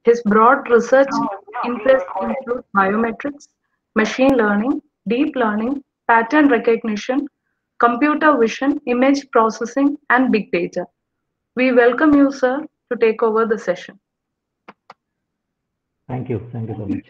His broad research interests include biometrics, machine learning, deep learning, pattern recognition, computer vision, image processing, and big data. We welcome you, sir, to take over the session. Thank you. Thank you so much.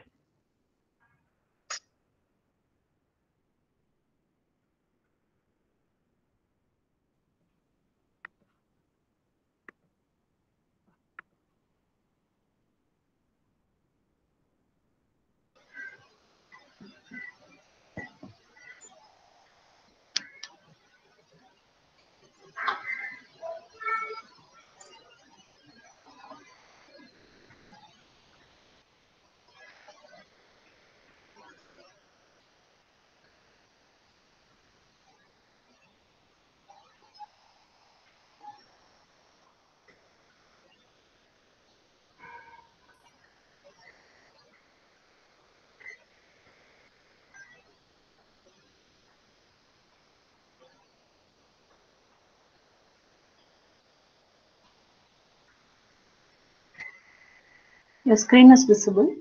Your screen is visible.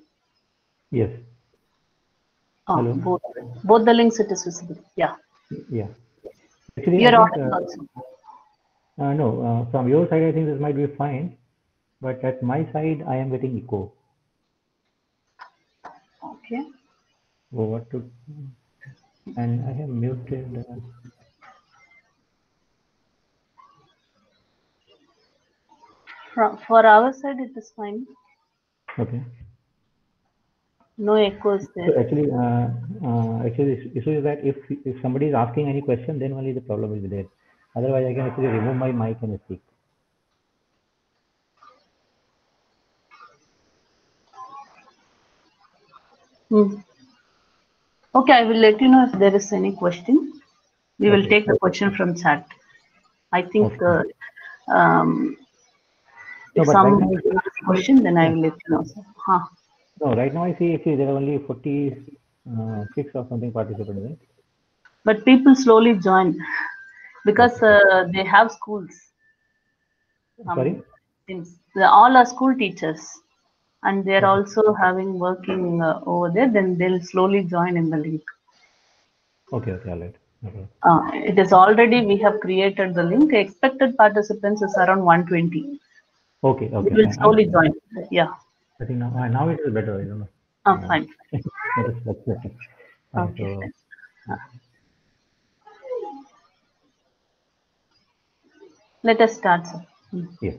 Yes. Hello. Both the links it is visible. Yeah. Yeah. Actually, You're I on think, also. no, from your side, I think this might be fine, but at my side, I am getting echo. Okay. Oh, what to? And I have muted. For our side, it is fine. Okay. No echoes there. So actually, the issue is that if somebody is asking any question, then only the problem will be there. Otherwise, I can actually remove my mic and speak. Okay, I will let you know if there is any question. We will Okay. take the question from chat. I think Okay. if but some right now, question, then I will let you know. Huh. No, right now I see actually there are only 46 or something participants, right? But people slowly join because they have schools. Sorry? All are school teachers, and they're also having working over there. Then they'll slowly join in the link. Okay, all right. Okay. It is already, we have created the link. Expected participants is around 120. Okay. They will slowly join. Yeah. I think now it is better. I don't know. Fine. That is better. Okay. So, let us start, sir. Yes.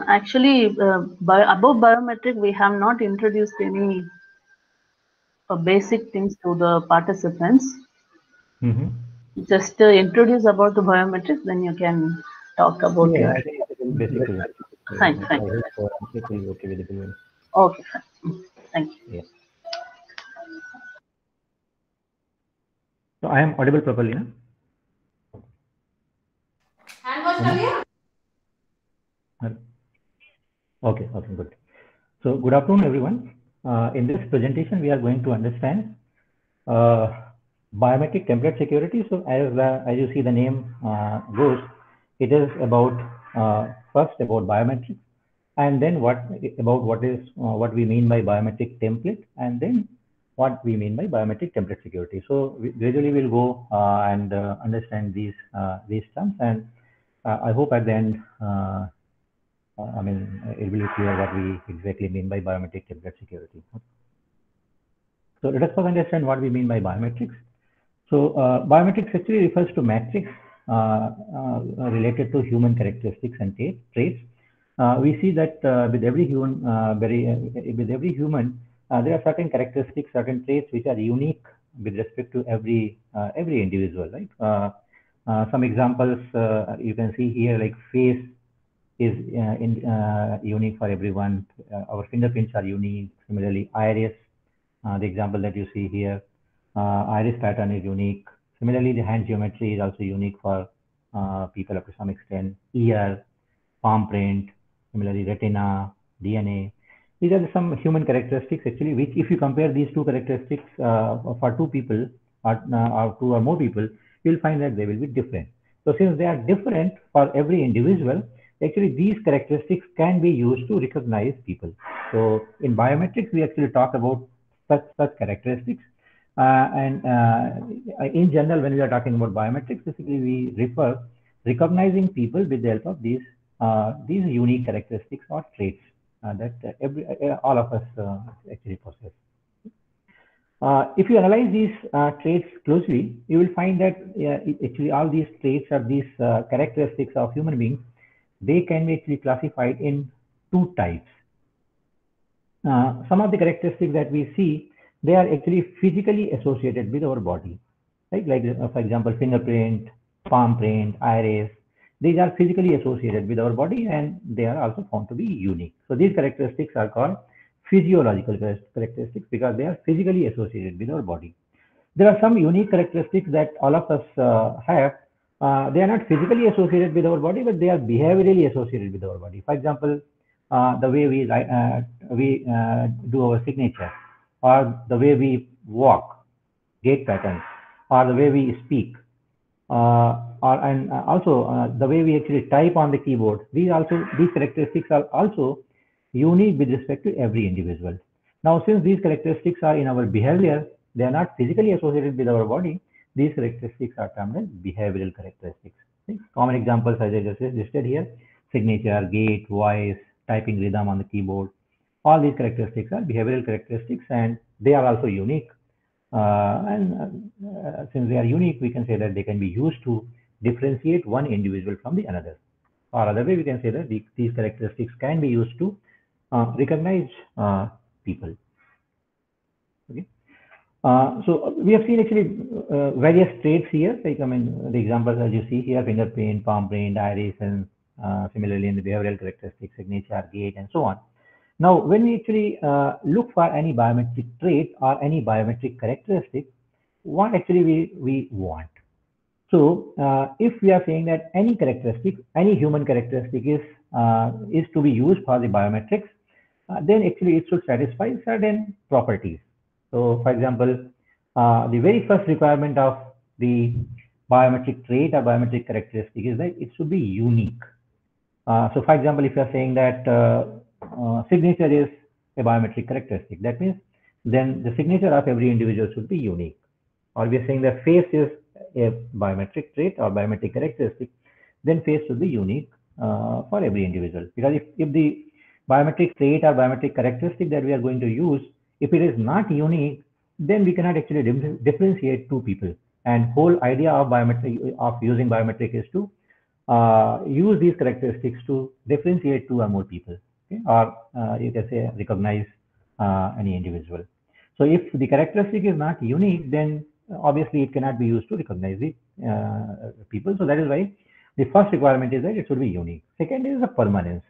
Actually, above biometric, we have not introduced any basic things to the participants. Just introduce about the biometrics, then you can talk about I think it will basically. Fine. I hope it will be okay with everyone. Okay, fine. Thank you. Yeah. So I am audible properly, no? Okay, good. So good afternoon, everyone. In this presentation, we are going to understand biometric template security. So as you see the name goes, it is about first about biometrics, and then what we mean by biometric template, and then what we mean by biometric template security. So gradually we'll go and understand these terms, and I hope at the end, it will be clear what we exactly mean by biometric template security. So let us first understand what we mean by biometrics. So biometrics actually refers to metrics related to human characteristics and traits. We see that with every human, there are certain characteristics, certain traits which are unique with respect to every individual, right? Some examples you can see here, like face is unique for everyone. Our fingerprints are unique. Similarly, iris, the example that you see here, iris pattern is unique. Similarly, the hand geometry is also unique for people up to some extent. Ear, palm print, similarly retina, DNA. These are some human characteristics actually, which if you compare these two characteristics for two people or two or more people, you'll find that they will be different. So since they are different for every individual, actually these characteristics can be used to recognize people. So in biometrics, we actually talk about such characteristics. And in general, when we are talking about biometrics, basically we refer recognizing people with the help of these unique characteristics or traits that all of us actually possess. If you analyze these traits closely, you will find that actually all these traits or these characteristics of human beings, they can be actually classified in two types. Some of the characteristics that we see, they are actually physically associated with our body, right? Like for example, fingerprint, palm print, iris. These are physically associated with our body, and they are also found to be unique. So these characteristics are called physiological characteristics because they are physically associated with our body. There are some unique characteristics that all of us have. They are not physically associated with our body, but they are behaviorally associated with our body. For example, the way we do our signature, or the way we walk, gait patterns, or the way we speak, and also the way we actually type on the keyboard. These characteristics are also unique with respect to every individual. Now, since these characteristics are in our behavior, they are not physically associated with our body. These characteristics are termed as behavioral characteristics. Okay? Common examples, as I just listed here: signature, gait, voice, typing rhythm on the keyboard. All these characteristics are behavioral characteristics, and they are also unique. Since they are unique, we can say that they can be used to differentiate one individual from the another. Or other way, we can say that these characteristics can be used to recognize people. Okay. So we have seen actually various traits here. Like the examples as you see here: fingerprint, palm print, iris, and similarly in the behavioral characteristics, signature, gait, and so on. Now, when we actually look for any biometric trait or any biometric characteristic, what actually we want. So, if we are saying that any characteristic, any human characteristic is to be used for the biometrics, then actually it should satisfy certain properties. So, for example, the very first requirement of the biometric trait or biometric characteristic is that it should be unique. So, for example, if you are saying that signature is a biometric characteristic, that means then the signature of every individual should be unique. Or we are saying that face is a biometric trait or biometric characteristic, then face should be unique for every individual. Because if the biometric trait or biometric characteristic that we are going to use, if it is not unique, then we cannot actually differentiate two people. And whole idea of using biometric is to use these characteristics to differentiate two or more people, okay? Or you can say recognize any individual. So if the characteristic is not unique, then obviously it cannot be used to recognize the people. So that is why the first requirement is that it should be unique. Second is the permanence.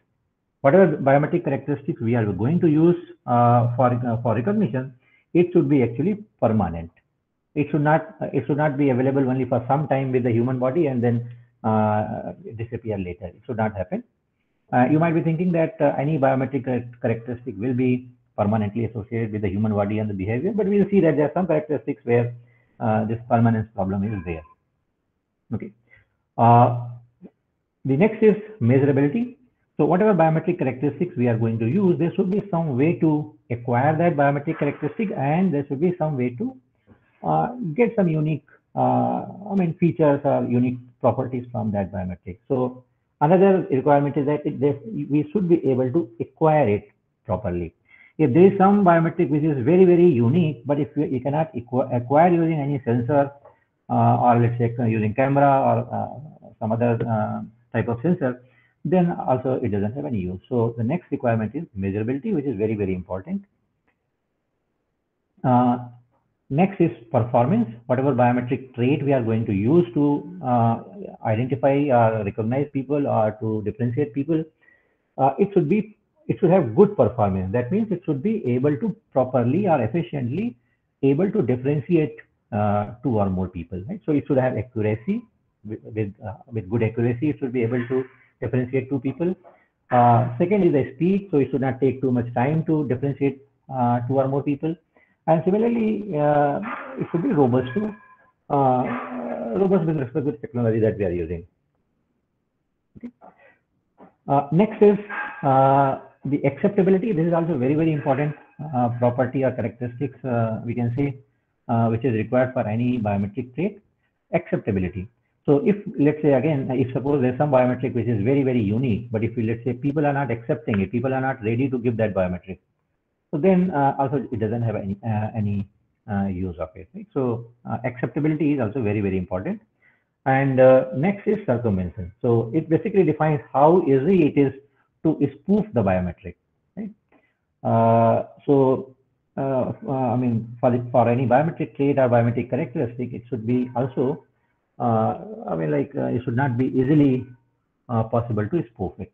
Whatever biometric characteristics we are going to use for recognition, it should be actually permanent. It should not be available only for some time with the human body and then disappear later. It should not happen. You might be thinking that any biometric characteristic will be permanently associated with the human body and the behavior, but we'll see that there are some characteristics where this permanence problem is there. Okay. The next is measurability. So whatever biometric characteristics we are going to use, there should be some way to acquire that biometric characteristic, and there should be some way to get some unique features or unique properties from that biometric. So another requirement is that we should be able to acquire it properly. If there is some biometric which is very, very unique, but if you cannot acquire using any sensor or let's say using camera or some other type of sensor, then also it doesn't have any use. So the next requirement is measurability, which is very, very important. Next is performance. Whatever biometric trait we are going to use to identify or recognize people or to differentiate people, it should have good performance. That means it should be able to properly or efficiently able to differentiate two or more people. Right? So it should have accuracy. With good accuracy, it should be able to differentiate two people. Second is the speed, so it should not take too much time to differentiate two or more people. And similarly, it should be robust too, robust with respect to the technology that we are using. Okay. Next is the acceptability. This is also very, very important property or characteristics, we can say, which is required for any biometric trait. Acceptability. So if, let's say, again, if suppose there's some biometric which is very, very unique, but if we, let's say, people are not accepting it, people are not ready to give that biometric, so then also it doesn't have any use of it. Right? So acceptability is also very, very important. And next is circumvention. So it basically defines how easy it is to spoof the biometric. Right? I mean, for any biometric trait or biometric characteristic, it should be also, it should not be easily possible to spoof it.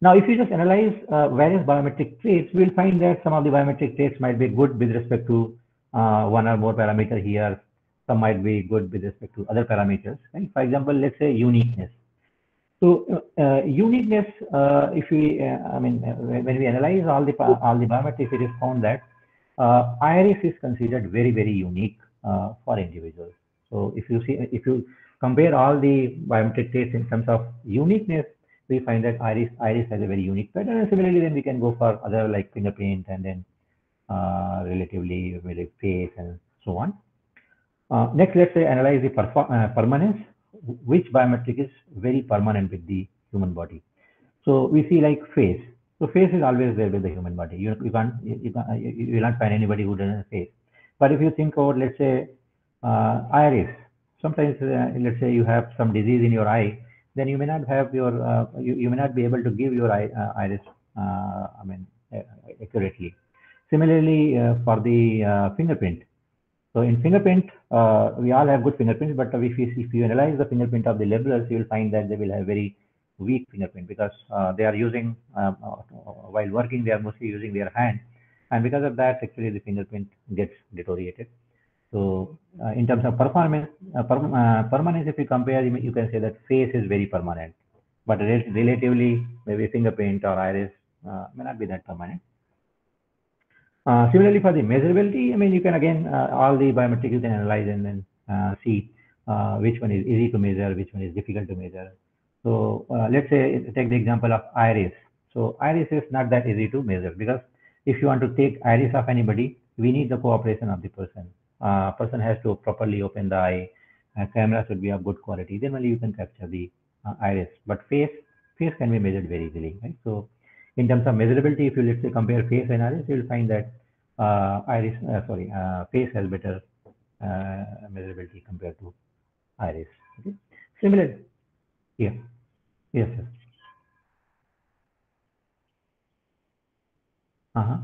Now, if you just analyze various biometric traits, we'll find that some of the biometric traits might be good with respect to one or more parameter here. Some might be good with respect to other parameters. Right? For example, let's say uniqueness. So uniqueness, if we, when we analyze all the biometrics, it is found that iris is considered very, very unique for individuals. So if you compare all the biometric traits in terms of uniqueness, we find that iris has a very unique pattern. And similarly, then we can go for other like fingerprint and then relatively very face and so on. Next, let's say analyze the permanence. Which biometric is very permanent with the human body? So we see like face. So face is always there with the human body. You will not find anybody who doesn't have face. But if you think about, let's say, iris, sometimes let's say you have some disease in your eye, then you may not have your you may not be able to give your iris accurately. Similarly, for the fingerprint. So in fingerprint, we all have good fingerprints, but if you analyze the fingerprint of the labelers, you will find that they will have very weak fingerprint because they are using, while working, they are mostly using their hand. And because of that, actually the fingerprint gets deteriorated. So in terms of performance, permanence, if you compare, you can say that face is very permanent, but relatively maybe fingerprint or iris may not be that permanent. Similarly, for the measurability, I mean, you can again, all the biometrics you can analyze and then see which one is easy to measure, which one is difficult to measure. So let's say, take the example of iris. So iris is not that easy to measure because if you want to take iris of anybody, we need the cooperation of the person. Person has to properly open the eye. Camera should be of good quality. Then only you can capture the iris. But face can be measured very easily, right? So in terms of measurability, if you let's say compare face and iris, you will find that face has better measurability compared to iris. Okay. Similar, yeah, yes, sir.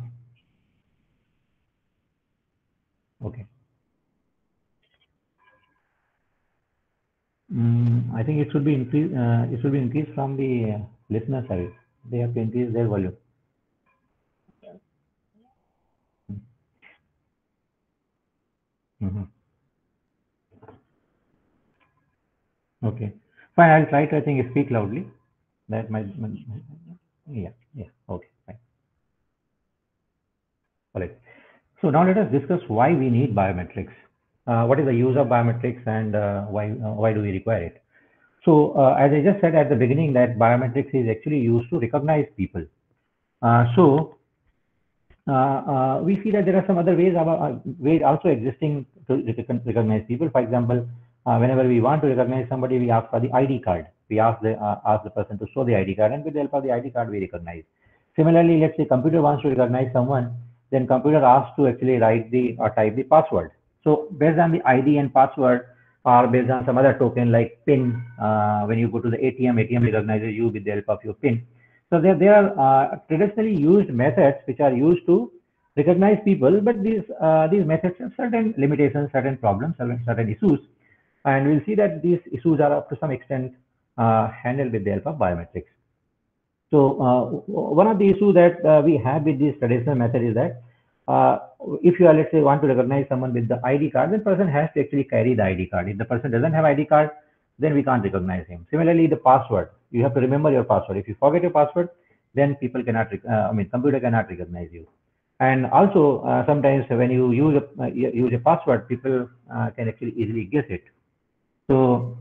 Okay. I think it should be increased. It should be increased from the listener side. They have to increase their volume. Okay, fine. I'll try to, I think, speak loudly. That might yeah. Okay, fine. All right. So now let us discuss why we need biometrics. What is the use of biometrics and why do we require it? So as I just said at the beginning, that biometrics is actually used to recognize people. We see that there are some other ways also existing to recognize people. For example, whenever we want to recognize somebody, we ask for the ID card. We ask the person to show the ID card, and with the help of the ID card, we recognize. Similarly, let's say computer wants to recognize someone, then computer asks to actually write or type the password. So based on the ID and password, or based on some other token like PIN, when you go to the ATM recognizes you with the help of your PIN. So there are traditionally used methods which are used to recognize people, but these methods have certain limitations, certain problems, certain issues, and we'll see that these issues are up to some extent handled with the help of biometrics. So one of the issues that we have with this traditional method is that if you are, let's say, want to recognize someone with the ID card, then person has to actually carry the ID card. If the person doesn't have ID card, then we can't recognize him. Similarly, the password. You have to remember your password. If you forget your password, then people cannot, computer cannot recognize you. And also, sometimes when you use a password, people can actually easily guess it. So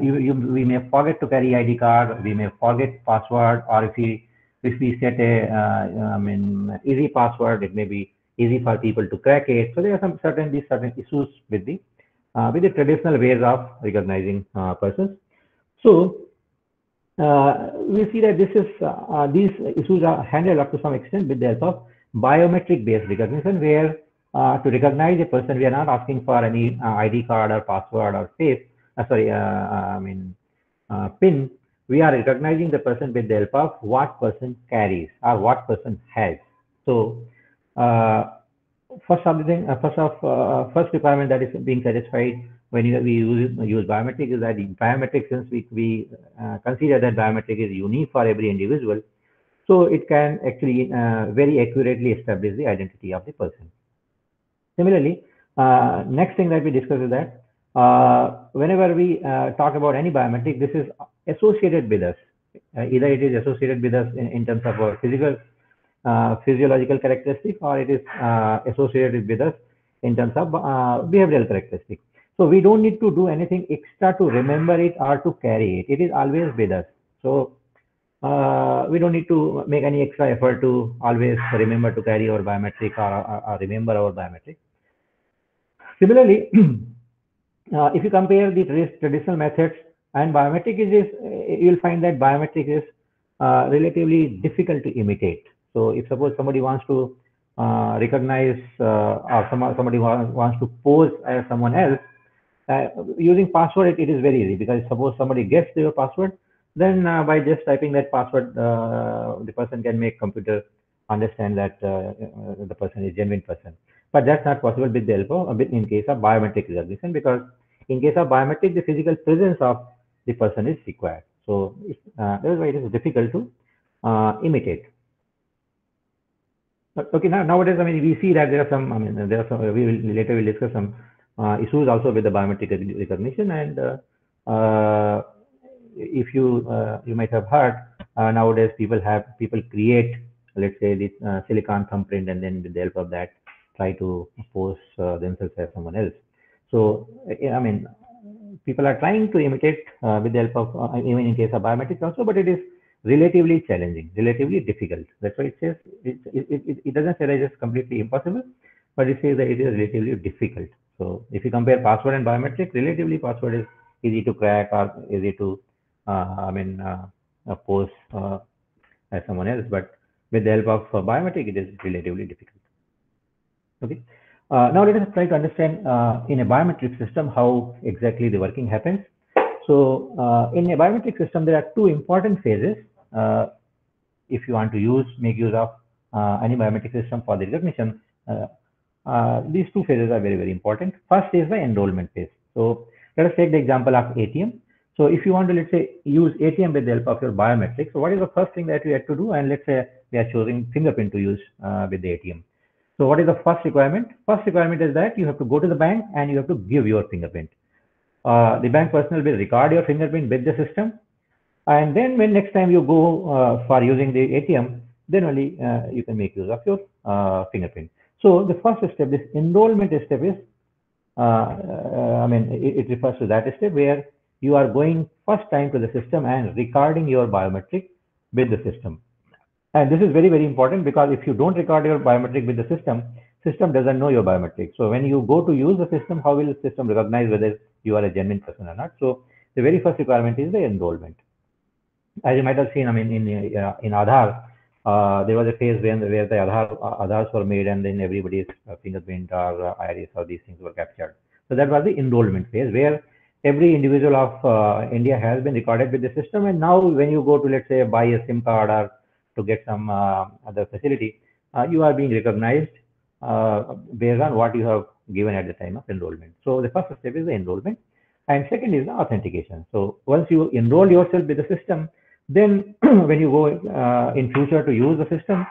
we may forget to carry ID card, we may forget password, or if we set a easy password, it may be easy for people to crack it. So there are some certain issues with the traditional ways of recognizing persons. So we see that these issues are handled up to some extent with the help of biometric based recognition, where to recognize a person, we are not asking for any ID card or password or face, PIN. We are recognizing the person with the help of what person carries or what person has. So first requirement that is being satisfied when we use biometric is that the biometric, since we consider that biometric is unique for every individual, so it can actually very accurately establish the identity of the person. Similarly, next thing that we discuss is that whenever we talk about any biometric, this is associated with us. Either it is associated with us in terms of our physiological characteristics, or it is associated with us in terms of behavioral characteristics. So we don't need to do anything extra to remember it or to carry it. It is always with us. So we don't need to make any extra effort to always remember to carry our biometric or remember our biometric. Similarly, if you compare the traditional methods and biometric, you'll find that biometric is relatively difficult to imitate. So if suppose somebody wants to recognize or somebody wants to pose as someone else, using password, it is very easy, because suppose somebody guessed your password, then by just typing that password, the person can make computer understand that the person is a genuine person. But that's not possible with the help of, in case of biometric recognition, because in case of biometric, the physical presence of the person is required. So that is why it is difficult to imitate. Okay, nowadays, we see that there are some, we will later discuss some issues also with the biometric recognition. And if you might have heard, nowadays people create, let's say, the silicon thumbprint, and then with the help of that try to pose themselves as someone else. So people are trying to imitate with the help of even in case of biometrics also, but it is relatively challenging, relatively difficult. That's why it says it doesn't say that it's completely impossible, but it says that it is relatively difficult. So if you compare password and biometric, relatively password is easy to crack or easy to pose as someone else, but with the help of biometric, it is relatively difficult. Okay. Now let us try to understand in a biometric system how exactly the working happens. So in a biometric system, there are two important phases. If you want to make use of any biometric system for the recognition, these two phases are very, very important. First is the enrollment phase. So let us take the example of ATM. So if you want to, let's say, use ATM with the help of your biometrics, so what is the first thing that you have to do? And let's say we are choosing fingerprint to use with the ATM. So what is the first requirement? First requirement is that you have to go to the bank and you have to give your fingerprint. The bank personnel will record your fingerprint with the system. And then when next time you go for using the ATM, then only you can make use of your fingerprint. So the first step, this enrollment step is, it refers to that step where you are going first time to the system and recording your biometric with the system. And this is very, very important, because if you don't record your biometric with the system doesn't know your biometric. So when you go to use the system, how will the system recognize whether you are a genuine person or not? So the very first requirement is the enrollment. As you might have seen, in Aadhaar, there was a phase where the Aadhaars were made, and then everybody's fingerprint or iris or these things were captured. So that was the enrollment phase, where every individual of India has been recorded with the system. And now when you go to, let's say, buy a SIM card or to get some other facility, you are being recognized based on what you have given at the time of enrollment. So the first step is the enrollment, and second is the authentication. So once you enroll yourself with the system, then when you go in future to use the system,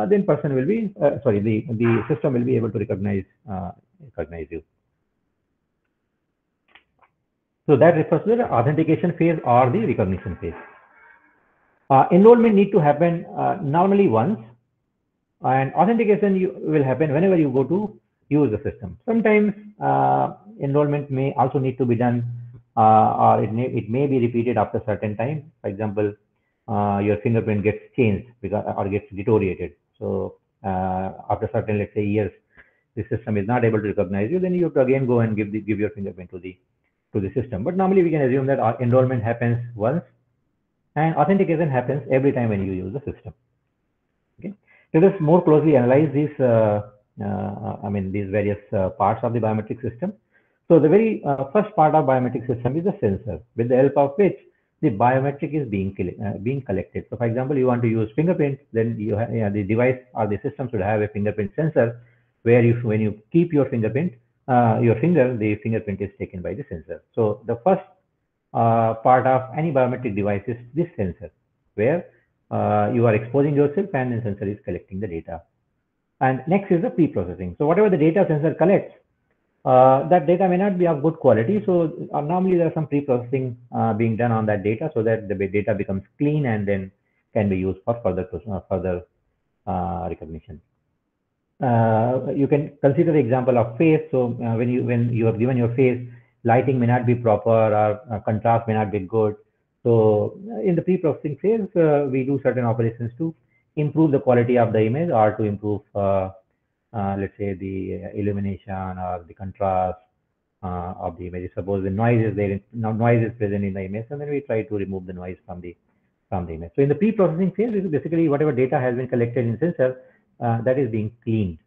then person will be the system will be able to recognize you. So that refers to the authentication phase or the recognition phase. Enrollment need to happen normally once, and authentication will happen whenever you go to use the system. Sometimes enrollment may also need to be done, or it may be repeated after certain time. For example, your fingerprint gets changed because, or gets deteriorated. So after certain, let's say, years, the system is not able to recognize you, then you have to again go and give your fingerprint to the system. But normally we can assume that our enrollment happens once, and authentication happens every time when you use the system. Okay. Let us more closely analyze these, these various parts of the biometric system. So the very first part of biometric system is the sensor, with the help of which the biometric is being collected. So, for example, you want to use fingerprint, then you have, the device or the system should have a fingerprint sensor, where when you keep your fingerprint, your finger, the fingerprint is taken by the sensor. So the first part of any biometric device is this sensor, where you are exposing yourself and the sensor is collecting the data. And next is the pre-processing. So whatever the data sensor collects, that data may not be of good quality. So normally there are some pre-processing being done on that data, so that the data becomes clean and then can be used for further recognition. You can consider the example of face. So when you have given your face, lighting may not be proper, or contrast may not be good. So in the pre-processing phase, we do certain operations to improve the quality of the image, or to improve, let's say, the illumination or the contrast of the image. Suppose the noise is there, noise is present in the image, and then we try to remove the noise from the image. So in the pre-processing phase, is basically whatever data has been collected in sensor, that is being cleaned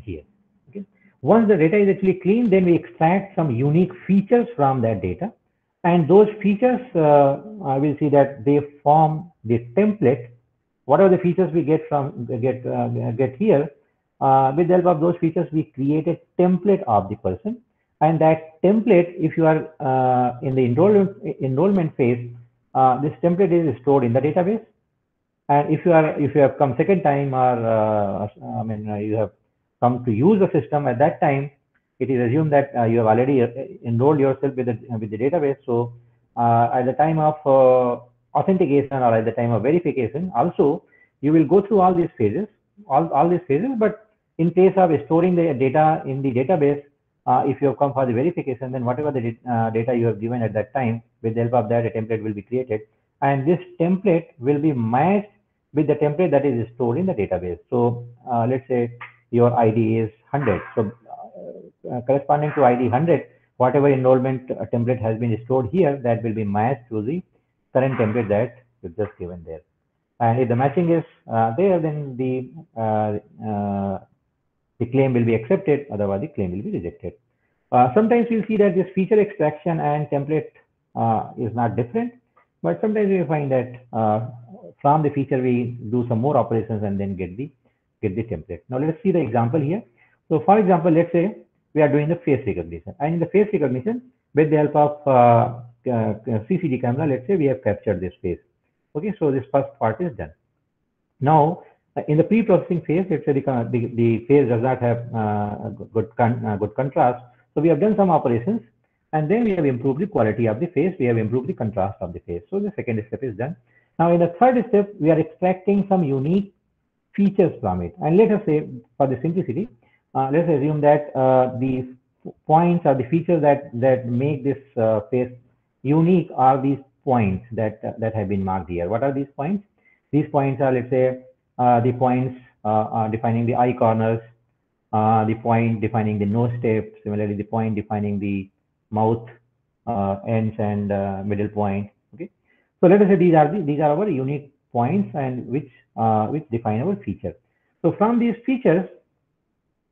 here. Okay. Once the data is actually cleaned, then we extract some unique features from that data, and those features, we'll see that they form the template. Whatever the features we get here, with the help of those features, we create a template of the person, and that template, if you are in the enrollment phase, this template is stored in the database. And if you have come second time, or you have come to use the system at that time, it is assumed that you have already enrolled yourself with the database. So at the time of authentication, or at the time of verification, also you will go through all these phases, But in case of storing the data in the database, if you have come for the verification, then whatever the data you have given at that time, with the help of that, a template will be created, and this template will be matched with the template that is stored in the database. So let's say your ID is 100. So corresponding to ID 100, whatever enrollment template has been stored here, that will be matched to the current template that you've just given there. And if the matching is there, then the claim will be accepted, otherwise the claim will be rejected. Sometimes you'll see that this feature extraction and template is not different, but sometimes we find that from the feature we do some more operations and then get the template. Now let's see the example here. So for example, let's say we are doing the face recognition, and in the face recognition, with the help of CCD camera, let's say we have captured this face. Okay, so this first part is done. Now in the pre-processing phase, let's say the face does not have good contrast, so we have done some operations, and then we have improved the quality of the face, we have improved the contrast of the face. So the second step is done. Now in the third step, we are extracting some unique features from it. And let us say, for the simplicity, let's assume that the points or the features that make this face unique are these points that have been marked here. What are these points? These points are, let's say, the points defining the eye corners, the point defining the nose tip, similarly the point defining the mouth ends and middle point. Okay, so let us say these are our unique points, and which define our feature. So from these features,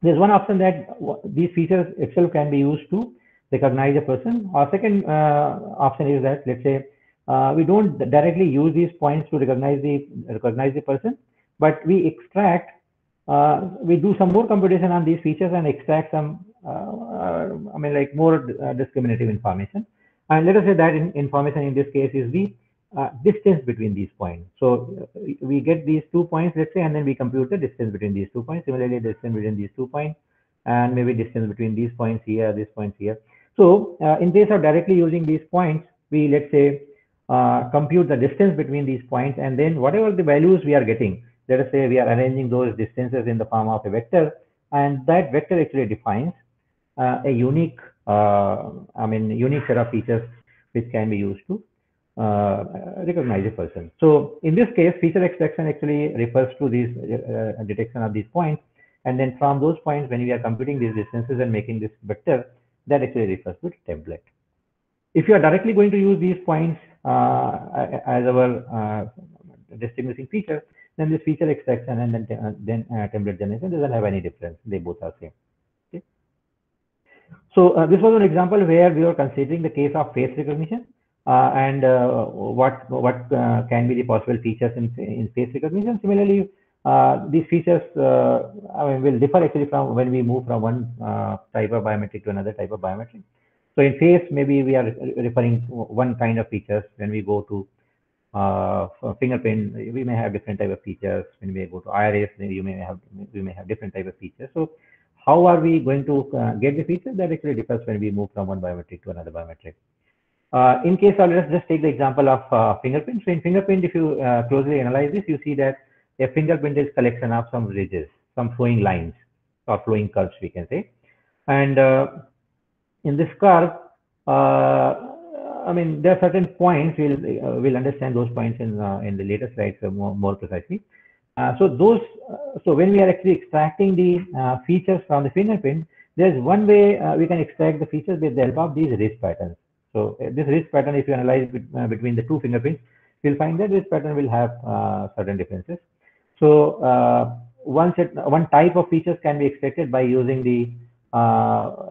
there's one option that these features itself can be used to recognize a person. Or second option is that, let's say, we don't directly use these points to recognize the person, but we extract, we do some more computation on these features and extract some, more discriminative information. And let us say that information in this case is the distance between these points. So we get these 2 points, let's say, and then we compute the distance between these 2 points. Similarly, the distance between these 2 points, and maybe distance between these points here, these points here. So in case of directly using these points, we, let's say, compute the distance between these points, and then whatever the values we are getting, let us say we are arranging those distances in the form of a vector, and that vector actually defines a unique, unique set of features which can be used to recognize a person. So in this case, feature extraction actually refers to this detection of these points, and then from those points, when we are computing these distances and making this vector, that actually refers to template. If you are directly going to use these points as our distinguishing feature, then this feature extraction and then template generation doesn't have any difference. They both are same. Okay. So this was an example where we were considering the case of face recognition and what can be the possible features in face recognition. Similarly, these features will differ actually from when we move from one type of biometric to another type of biometric. So in face, maybe we are referring to one kind of features. When we go to fingerprint, we may have different type of features. When we go to iris, we may have different type of features. So how are we going to get the features? That actually differs when we move from one biometric to another biometric. In case of, let's just take the example of fingerprint. So in fingerprint, if you closely analyze this, you see that a fingerprint is collection of some ridges, some flowing lines or flowing curves, we can say. And in this curve, there are certain points. We'll understand those points in the later slides more precisely. So when we are actually extracting the features from the fingerprint, there's one way we can extract the features with the help of these ridge patterns. So this ridge pattern, if you analyze between the two fingerprints, you'll find that this pattern will have certain differences. So one type of features can be extracted by using the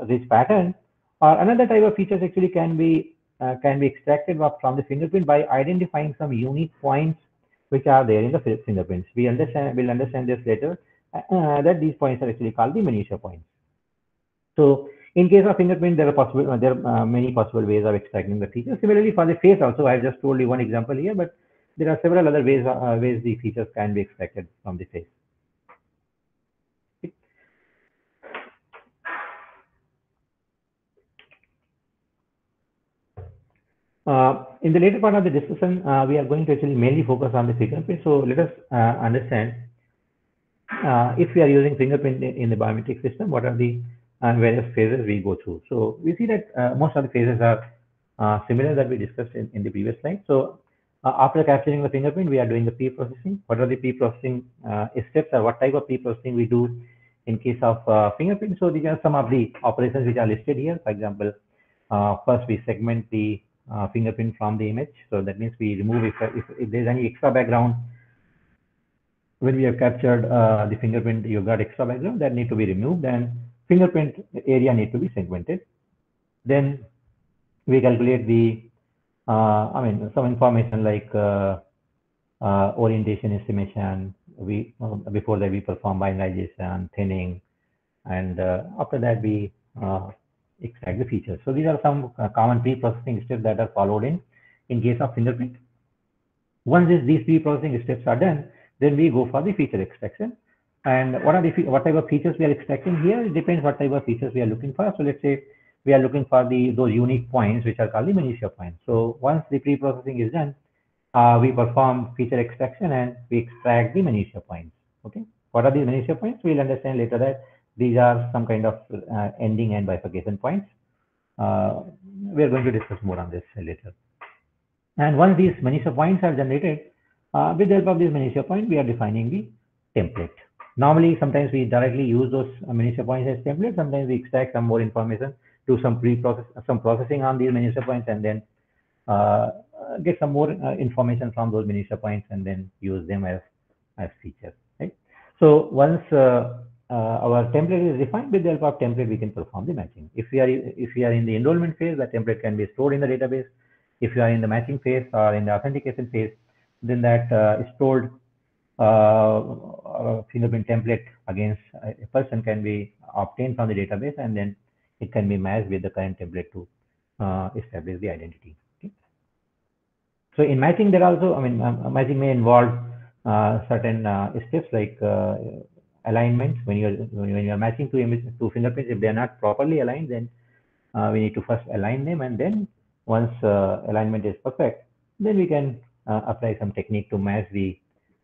ridge pattern, or another type of features actually can be extracted from the fingerprint by identifying some unique points which are there in the fingerprints. We'll understand this later, that these points are actually called the minutia points. So in case of fingerprint, there are many possible ways of extracting the features. Similarly, for the face also, I just told you one example here, but there are several other ways the features can be extracted from the face. In the later part of the discussion, we are going to actually mainly focus on the fingerprint. So let us understand if we are using fingerprint in the biometric system, what are the various phases we go through. So we see that most of the phases are similar that we discussed in the previous slide. So after capturing the fingerprint, we are doing the pre-processing. What are the pre-processing steps, or what type of pre-processing we do in case of fingerprint? So these are some of the operations which are listed here. For example, first we segment the fingerprint from the image. So that means we remove if there's any extra background. When we have captured the fingerprint, you've got extra background that need to be removed, and fingerprint area need to be segmented. Then we calculate the some information like orientation estimation. Before that we perform binarization, thinning, and after that we extract the features. So these are some common pre-processing steps that are followed in case of fingerprint. Once these pre-processing steps are done, then we go for the feature extraction. And what type of features we are extracting here? It depends what type of features we are looking for. So let's say we are looking for those unique points which are called the minutia points. So once the pre-processing is done, we perform feature extraction and we extract the minutia points. Okay. What are these minutia points? We'll understand later that these are some kind of ending and bifurcation points. We are going to discuss more on this later. And once these minutia points are generated, with the help of these minutia points, we are defining the template. Normally, sometimes we directly use those minutia points as templates. Sometimes we extract some more information, do some processing on these minutia points, and then get some more information from those minutia points, and then use them as features. Right. So once our template is defined, with the help of template, we can perform the matching. If we are in the enrollment phase, the template can be stored in the database. If you are in the matching phase or in the authentication phase, then that stored fingerprint template against a person can be obtained from the database, and then it can be matched with the current template to establish the identity. Okay. So in matching, there also, matching may involve certain steps like alignment. When you are matching two fingerprints, if they are not properly aligned, then we need to first align them, and then once alignment is perfect, then we can apply some technique to match the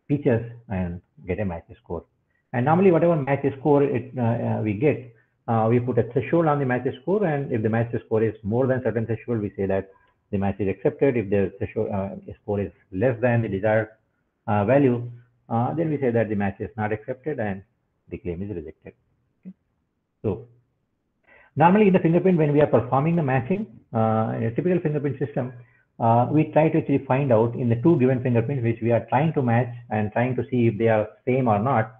features and get a match score. And normally, whatever match score we get, we put a threshold on the match score, and if the match score is more than certain threshold, we say that the match is accepted. If the threshold score is less than the desired value, then we say that the match is not accepted and the claim is rejected. Okay. So normally in the fingerprint, when we are performing the matching, in a typical fingerprint system, we try to actually find out in the two given fingerprints which we are trying to match and trying to see if they are same or not.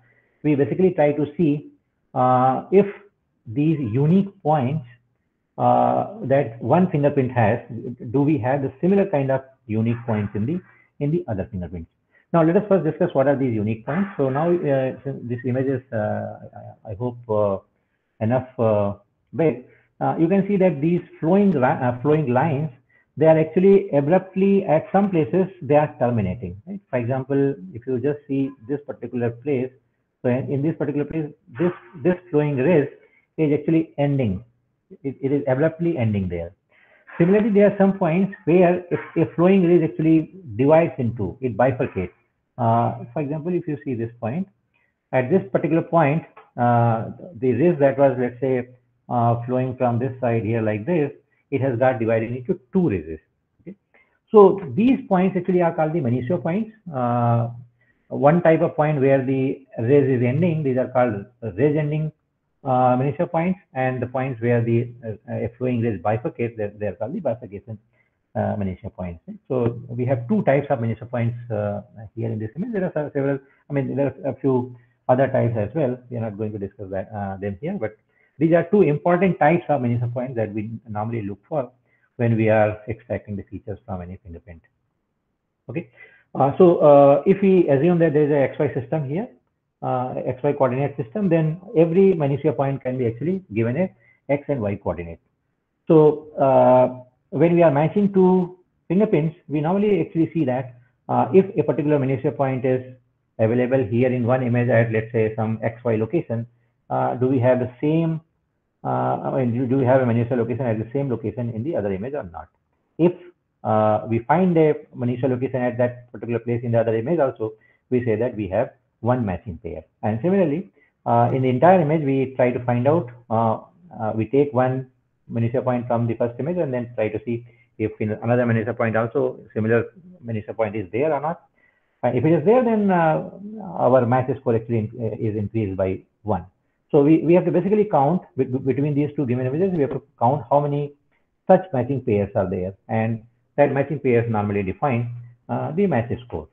We basically try to see if these unique points that one fingerprint has, do we have the similar kind of unique points in the other fingerprints. Now let us first discuss what are these unique points. So now this image is I hope enough big. You can see that these flowing lines, they are actually abruptly at some places they are terminating. Right? For example, if you just see this particular place, so in this particular place, this flowing rays is actually ending. It is abruptly ending there. Similarly, there are some points where if a flowing ray actually divides into, it bifurcates. For example, if you see this point, at this particular point, the rays that was, let's say, flowing from this side here like this, it has got divided into two rays. Okay? So these points actually are called the Manisio points. One type of point where the rays is ending, these are called rays ending Manisio points, and the points where the flowing rays bifurcate, they're called the bifurcation Manisio points. Right? So we have two types of Manisio points here in this image. There are several, I mean, there are a few other types as well. We are not going to discuss that, them here, but these are two important types of Manisio points that we normally look for when we are extracting the features from any fingerprint. Okay. So if we assume that there is a XY system here, XY coordinate system, then every Manisio point can be actually given a X and Y coordinate. So when we are matching two fingerprints, we normally actually see that if a particular Manisio point is available here in one image at, let's say, some XY location, do we have the same, I mean, do we have a Manisio location at the same location in the other image or not? If we find a Manisio location at that particular place in the other image also, we say that we have one matching pair. And similarly, in the entire image, we try to find out, we take one Manisio point from the first image and then try to see if in another Manisio point also similar Manisio point is there or not. If it is there, then our match score actually is increased by 1. So we have to basically count between these two given images. We have to count how many such matching pairs are there, and that matching pairs normally define the match score.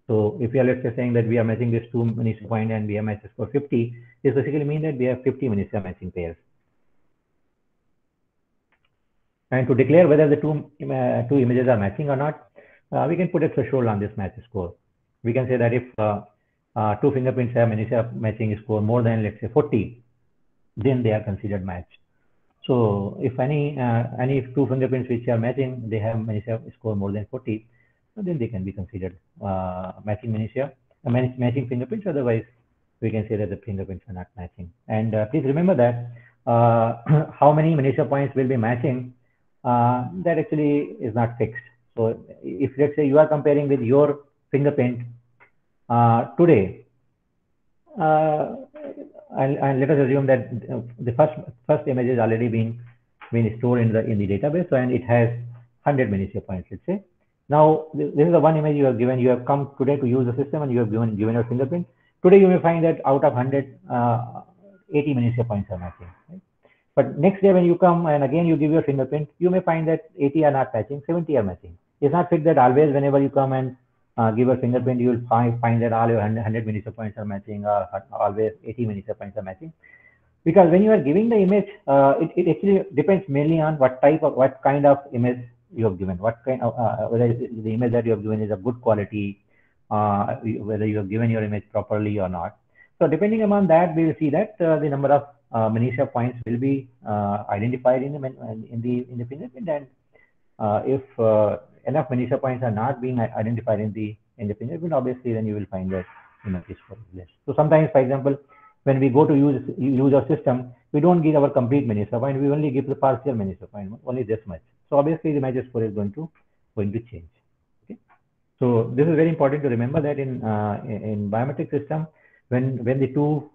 So if we are, let's say, saying that we are matching this two Manisio point and we have match score 50, this basically means that we have 50 Manisio matching pairs. And to declare whether the two images are matching or not, we can put a threshold on this match score. We can say that if two fingerprints have Manisio matching score more than, let's say, 40, then they are considered matched. So if any two fingerprints which are matching, they have Manisio score more than 40, then they can be considered matching Manisio, matching fingerprints. Otherwise, we can say that the fingerprints are not matching. And please remember that how many Manisio points will be matching, that actually is not fixed. So if, let's say, you are comparing with your fingerprint today, and let us assume that the first image is already been stored in the database, and it has 100 Manisio points, let's say. Now this is the one image you have given. You have come today to use the system, and you have given your fingerprint. Today you may find that out of 100, 80 Manisio points are matching. Right? But next day when you come and again you give your fingerprint, you may find that 80 are not matching, 70 are matching. It's not fixed that always whenever you come and give a fingerprint, you will find that all your 100 Manisio points are matching, or always 80 Manisio points are matching. Because when you are giving the image, it actually depends mainly on what kind of image you have given, what kind of whether the image that you have given is of good quality, whether you have given your image properly or not. So depending upon that, we will see that the number of Manisio points will be identified in the fingerprint, and if enough Manisio points are not being identified in the fingerprint, obviously then you will find that image score is less. So sometimes, for example, when we go to use our system, we don't give our complete Manisio point, we only give the partial Manisio point, only this much. So obviously the match score is going to change. So this is very important to remember that in biometric system, when the two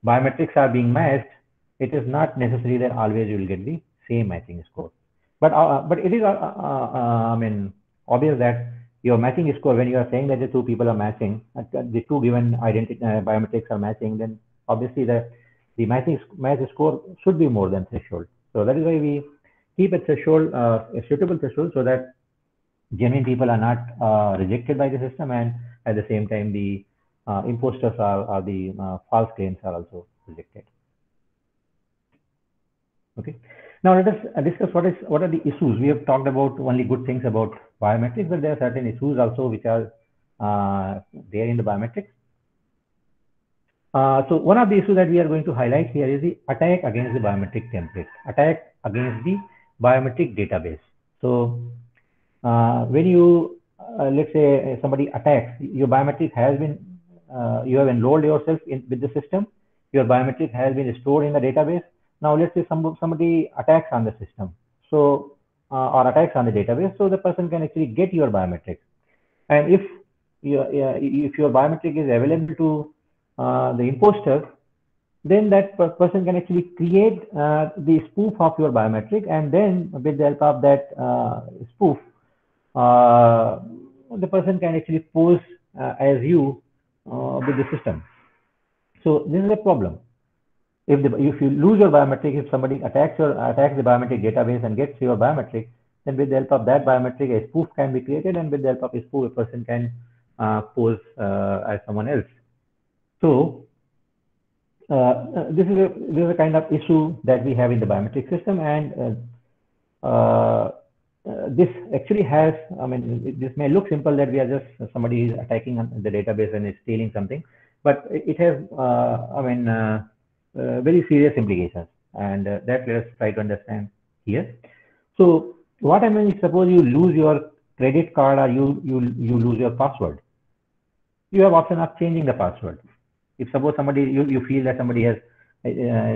biometrics are being matched, it is not necessary that always you will get the same matching score. But it is I mean obvious that your matching score, when you are saying that the two people are matching, the two given identity biometrics are matching, then obviously the match score should be more than threshold. So that is why we keep a threshold, a suitable threshold, so that genuine people are not rejected by the system, and at the same time the imposters are the false claims are also rejected. Okay. Now let us discuss what are the issues. We have talked about only good things about biometrics, but there are certain issues also which are there in the biometrics. So one of the issues that we are going to highlight here is the attack against the biometric template, attack against the biometric database. So when you let's say somebody attacks, your biometric has been you have enrolled yourself with the system, your biometric has been stored in the database. Now let's say somebody attacks on the system, so or attacks on the database, so the person can actually get your biometric. And if your biometric is available to the imposter, then that person can actually create the spoof of your biometric, and then with the help of that spoof, the person can actually pose as you with the system. So this is a problem. If you lose your biometric, if somebody attacks the biometric database and gets your biometric, then with the help of that biometric, a spoof can be created, and with the help of a spoof, a person can pose as someone else. So this is a kind of issue that we have in the biometric system, and this actually has, I mean, this may look simple that we are just somebody is attacking the database and is stealing something, but it has, I mean, very serious implications, and that let us try to understand here. So what I mean is, suppose you lose your credit card, or you lose your password. You have option of changing the password. If suppose somebody you feel that somebody has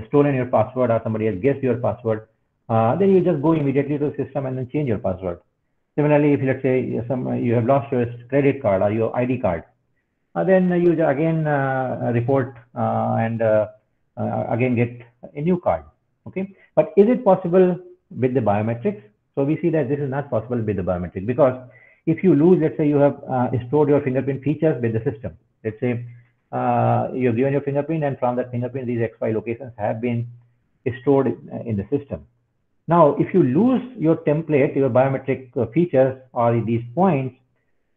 stolen your password, or somebody has guessed your password, then you just go immediately to the system and then change your password. Similarly, if let's say you have lost your credit card or your ID card, then you again report and again get a new card. Okay, but is it possible with the biometrics? So we see that this is not possible with the biometric, because if you lose, let's say you have stored your fingerprint features with the system. Let's say you have given your fingerprint, and from that fingerprint, these XY locations have been stored in the system. Now, if you lose your template, your biometric features, or these points,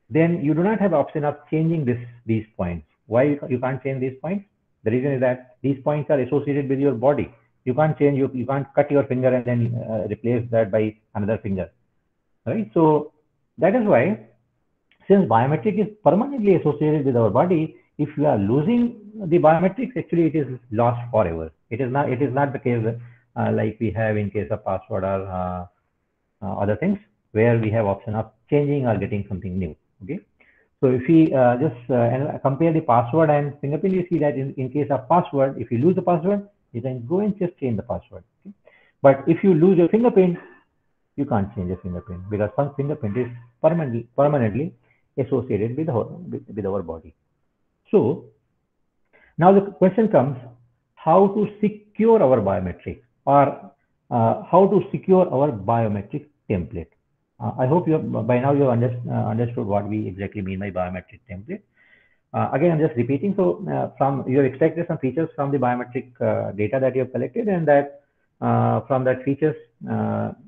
then you do not have option of changing these points. Why you can't change these points? The reason is that these points are associated with your body. You can't change, you can't cut your finger and then replace that by another finger, right? So that is why, since biometric is permanently associated with our body, if you are losing the biometrics, actually it is lost forever. It is not the case like we have in case of password or other things, where we have option of changing or getting something new. Okay, so if we just compare the password and fingerprint, you see that in case of password, if you lose the password, you can go and just change the password. Okay? But if you lose your fingerprint, you can't change your fingerprint, because one fingerprint is permanently associated with our body. So now the question comes, how to secure our biometric, or how to secure our biometric template. I hope by now you have understood what we exactly mean by biometric template. Again, I'm just repeating. So you have extracted some features from the biometric data that you have collected, and that from that features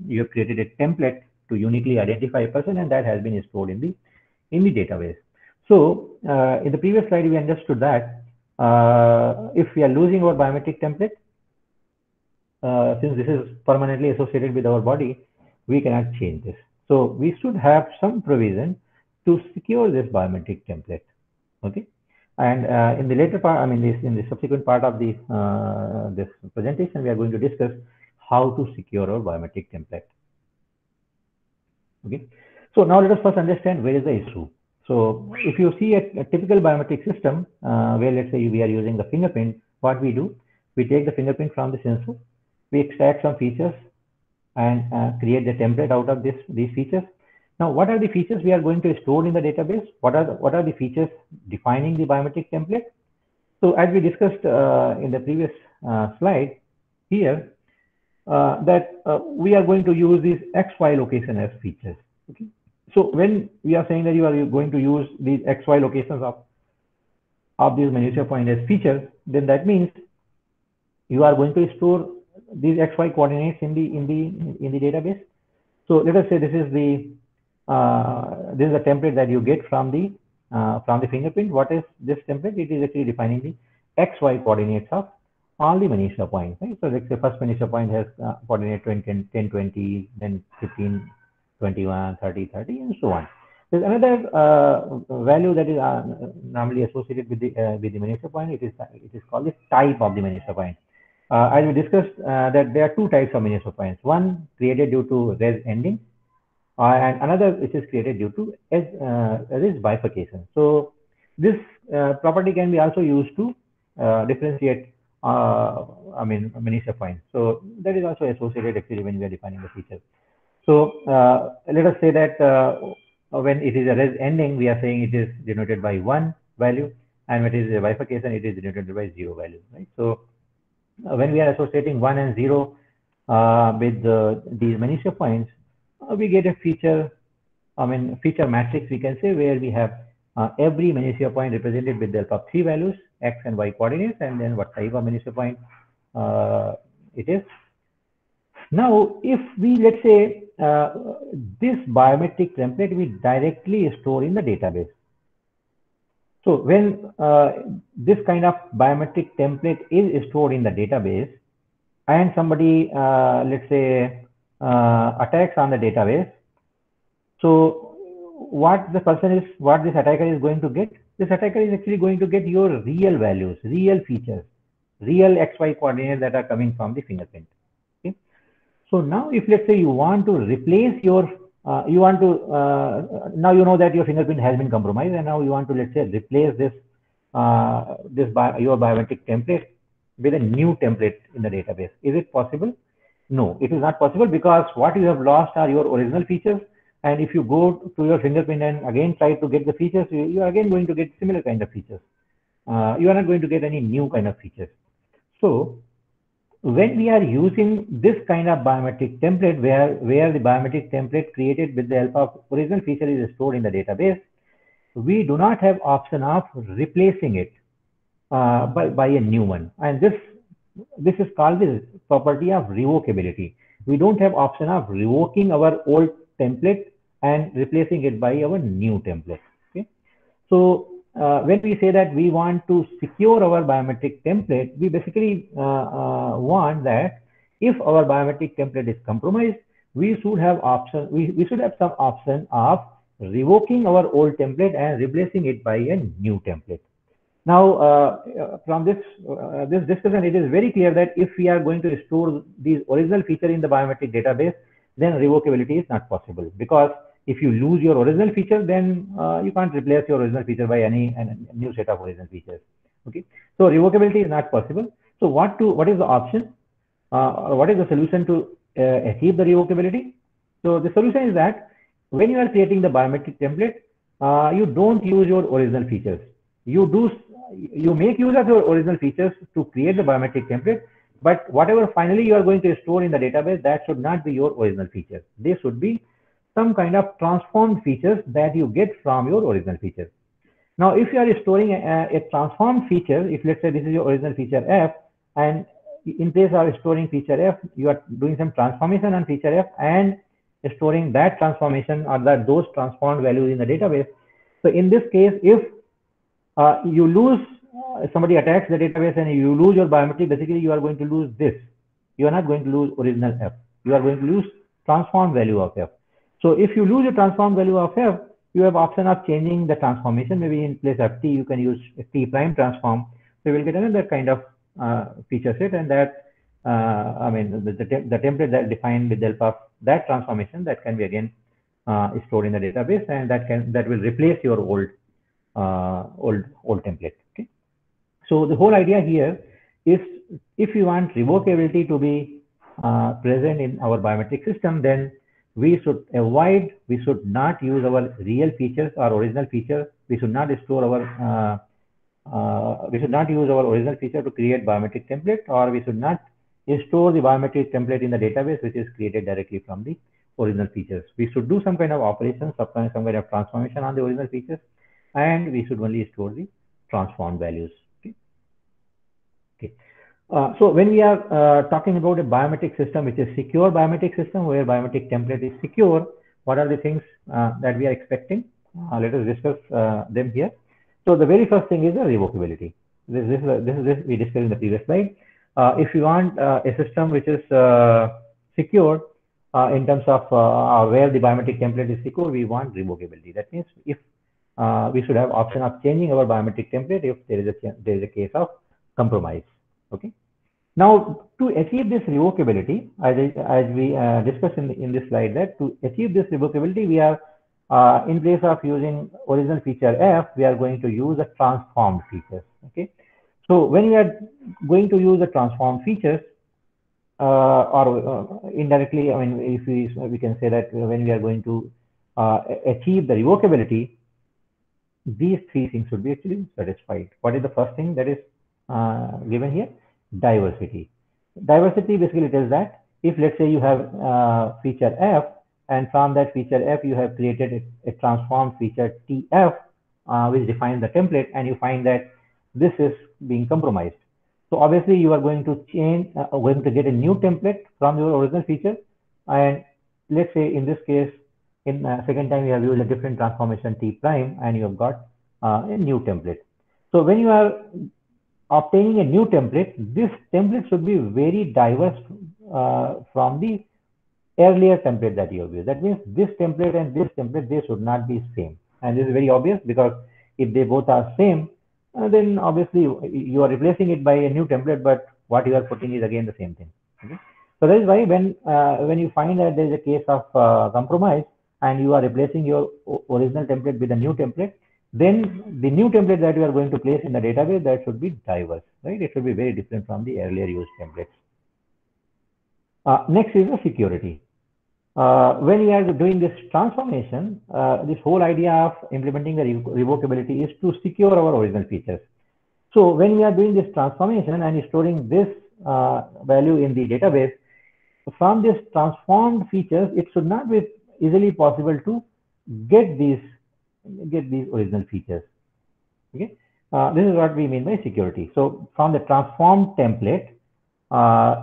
you have created a template to uniquely identify a person, and that has been stored in the database. So in the previous slide, we understood that if we are losing our biometric template, since this is permanently associated with our body, we cannot change this. So we should have some provision to secure this biometric template. Okay, and in the later part, I mean, in the subsequent part of the this presentation, we are going to discuss how to secure our biometric template. Okay, so now let us first understand where is the issue. So if you see a typical biometric system where, let's say, we are using the fingerprint, what we do, we take the fingerprint from the sensor, we extract some features and create the template out of these features. Now, what are the features we are going to store in the database? What are the features defining the biometric template? So as we discussed in the previous slide here, that we are going to use these XY location as features. Okay. So when we are saying that you are going to use these XY locations of these minutia point as features, then that means you are going to store these XY coordinates in the database. So let us say this is the template that you get from the fingerprint. What is this template? It is actually defining the XY coordinates of all the minutia points. Right? So let's say first minutia point has coordinate 10, 20, then 15, 21, 30, 30, and so on. There's another value that is normally associated with the minutia point. It is called the type of the minutia point. As we discussed, that there are two types of minutia points. One created due to res ending, and another which is created due to res bifurcation. So this property can be also used to differentiate minutia points. So that is also associated actually when we are defining the feature. So let us say that when it is a res ending, we are saying it is denoted by 1 value, and when it is a bifurcation, it is denoted by 0 value. Right? So when we are associating 1 and 0 with these minutia points, we get a feature matrix, we can say, where we have every minutia point represented with the help of 3 values, x and y coordinates, and then what type of minutia point it is. Now, if we, let's say, this biometric template we directly store in the database. So when this kind of biometric template is stored in the database, and somebody, let's say, attacks on the database, so what this attacker is going to get? This attacker is actually going to get your real values, real features, real XY coordinates that are coming from the fingerprint. Okay. So now, if let's say you want to replace your, now you know that your fingerprint has been compromised, and now you want to, let's say, replace this your biometric template with a new template in the database. Is it possible? No, it is not possible, because what you have lost are your original features. And if you go to your fingerprint and again try to get the features, you are again going to get similar kind of features. You are not going to get any new kind of features. So when we are using this kind of biometric template, where the biometric template created with the help of original feature is stored in the database, we do not have option of replacing it by a new one. And this is called the property of revocability. We don't have option of revoking our old template and replacing it by our new template. Okay. So when we say that we want to secure our biometric template, we basically want that if our biometric template is compromised, we should have option. We should have some option of revoking our old template and replacing it by a new template. Now, from this discussion, it is very clear that if we are going to store these original feature in the biometric database, then revocability is not possible, because if you lose your original feature, then you can't replace your original feature by any new set of original features. Okay, so revocability is not possible. So what is the option? Or what is the solution to achieve the revocability? So the solution is that when you are creating the biometric template, you don't use your original features. You make use of your original features to create the biometric template, but whatever finally you are going to store in the database, that should not be your original features. They should be some kind of transformed features that you get from your original feature. Now, if you are storing a transformed feature, if let's say this is your original feature F, and in place of storing feature F, you are doing some transformation on feature F and storing that transformation or those transformed values in the database. So in this case, if you lose, somebody attacks the database and you lose your biometric, basically you are going to lose this. You are not going to lose original F. You are going to lose transformed value of F. So if you lose a transformed value of F, you have option of changing the transformation. Maybe in place of T, you can use a T prime transform. So you will get another kind of feature set, and that the template that defined with the help of that transformation, that can be again stored in the database, and that will replace your old template. Okay. So the whole idea here is, if you want revocability to be present in our biometric system, then we should avoid, we should not use our real features or original features. We should not store our, we should not use our original feature to create biometric template, or we should not store the biometric template in the database, which is created directly from the original features. We should do some kind of operations, some kind of transformation on the original features, and we should only store the transformed values. Okay. Okay. So when we are talking about a biometric system, which is secure biometric system, where biometric template is secure, what are the things that we are expecting? Let us discuss them here. So the very first thing is the revocability. This we discussed in the previous slide. If you want a system which is secure in terms of where the biometric template is secure, we want revocability. That means if we should have option of changing our biometric template if there is a case of compromise. Okay. Now, to achieve this revocability, as we discussed in this slide, that to achieve this revocability, we are in place of using original feature F, we are going to use a transformed features. Okay. So when we are going to use the transformed features, or indirectly, I mean, if we can say that when we are going to achieve the revocability, these three things should be actually satisfied. What is the first thing that is given here? Diversity. Diversity basically tells that if, let's say, you have feature F, and from that feature F you have created a transformed feature TF, which defines the template, and you find that this is being compromised. So obviously you are going to change, going to get a new template from your original feature, and let's say in this case, in second time you have used a different transformation T prime, and you have got a new template. So when you are obtaining a new template, this template should be very diverse from the earlier template that you have used. That means this template and this template, they should not be same. And this is very obvious, because if they both are same, then obviously you are replacing it by a new template, but what you are putting is again the same thing. Okay? So that is why when you find that there is a case of compromise, and you are replacing your original template with a new template, then the new template that you are going to place in the database, that should be diverse, right? It should be very different from the earlier used templates. Next is the security. When we are doing this transformation, this whole idea of implementing the revocability is to secure our original features. So when we are doing this transformation and storing this value in the database, from this transformed features, it should not be easily possible to get these original features. Okay, this is what we mean by security. So from the transformed template,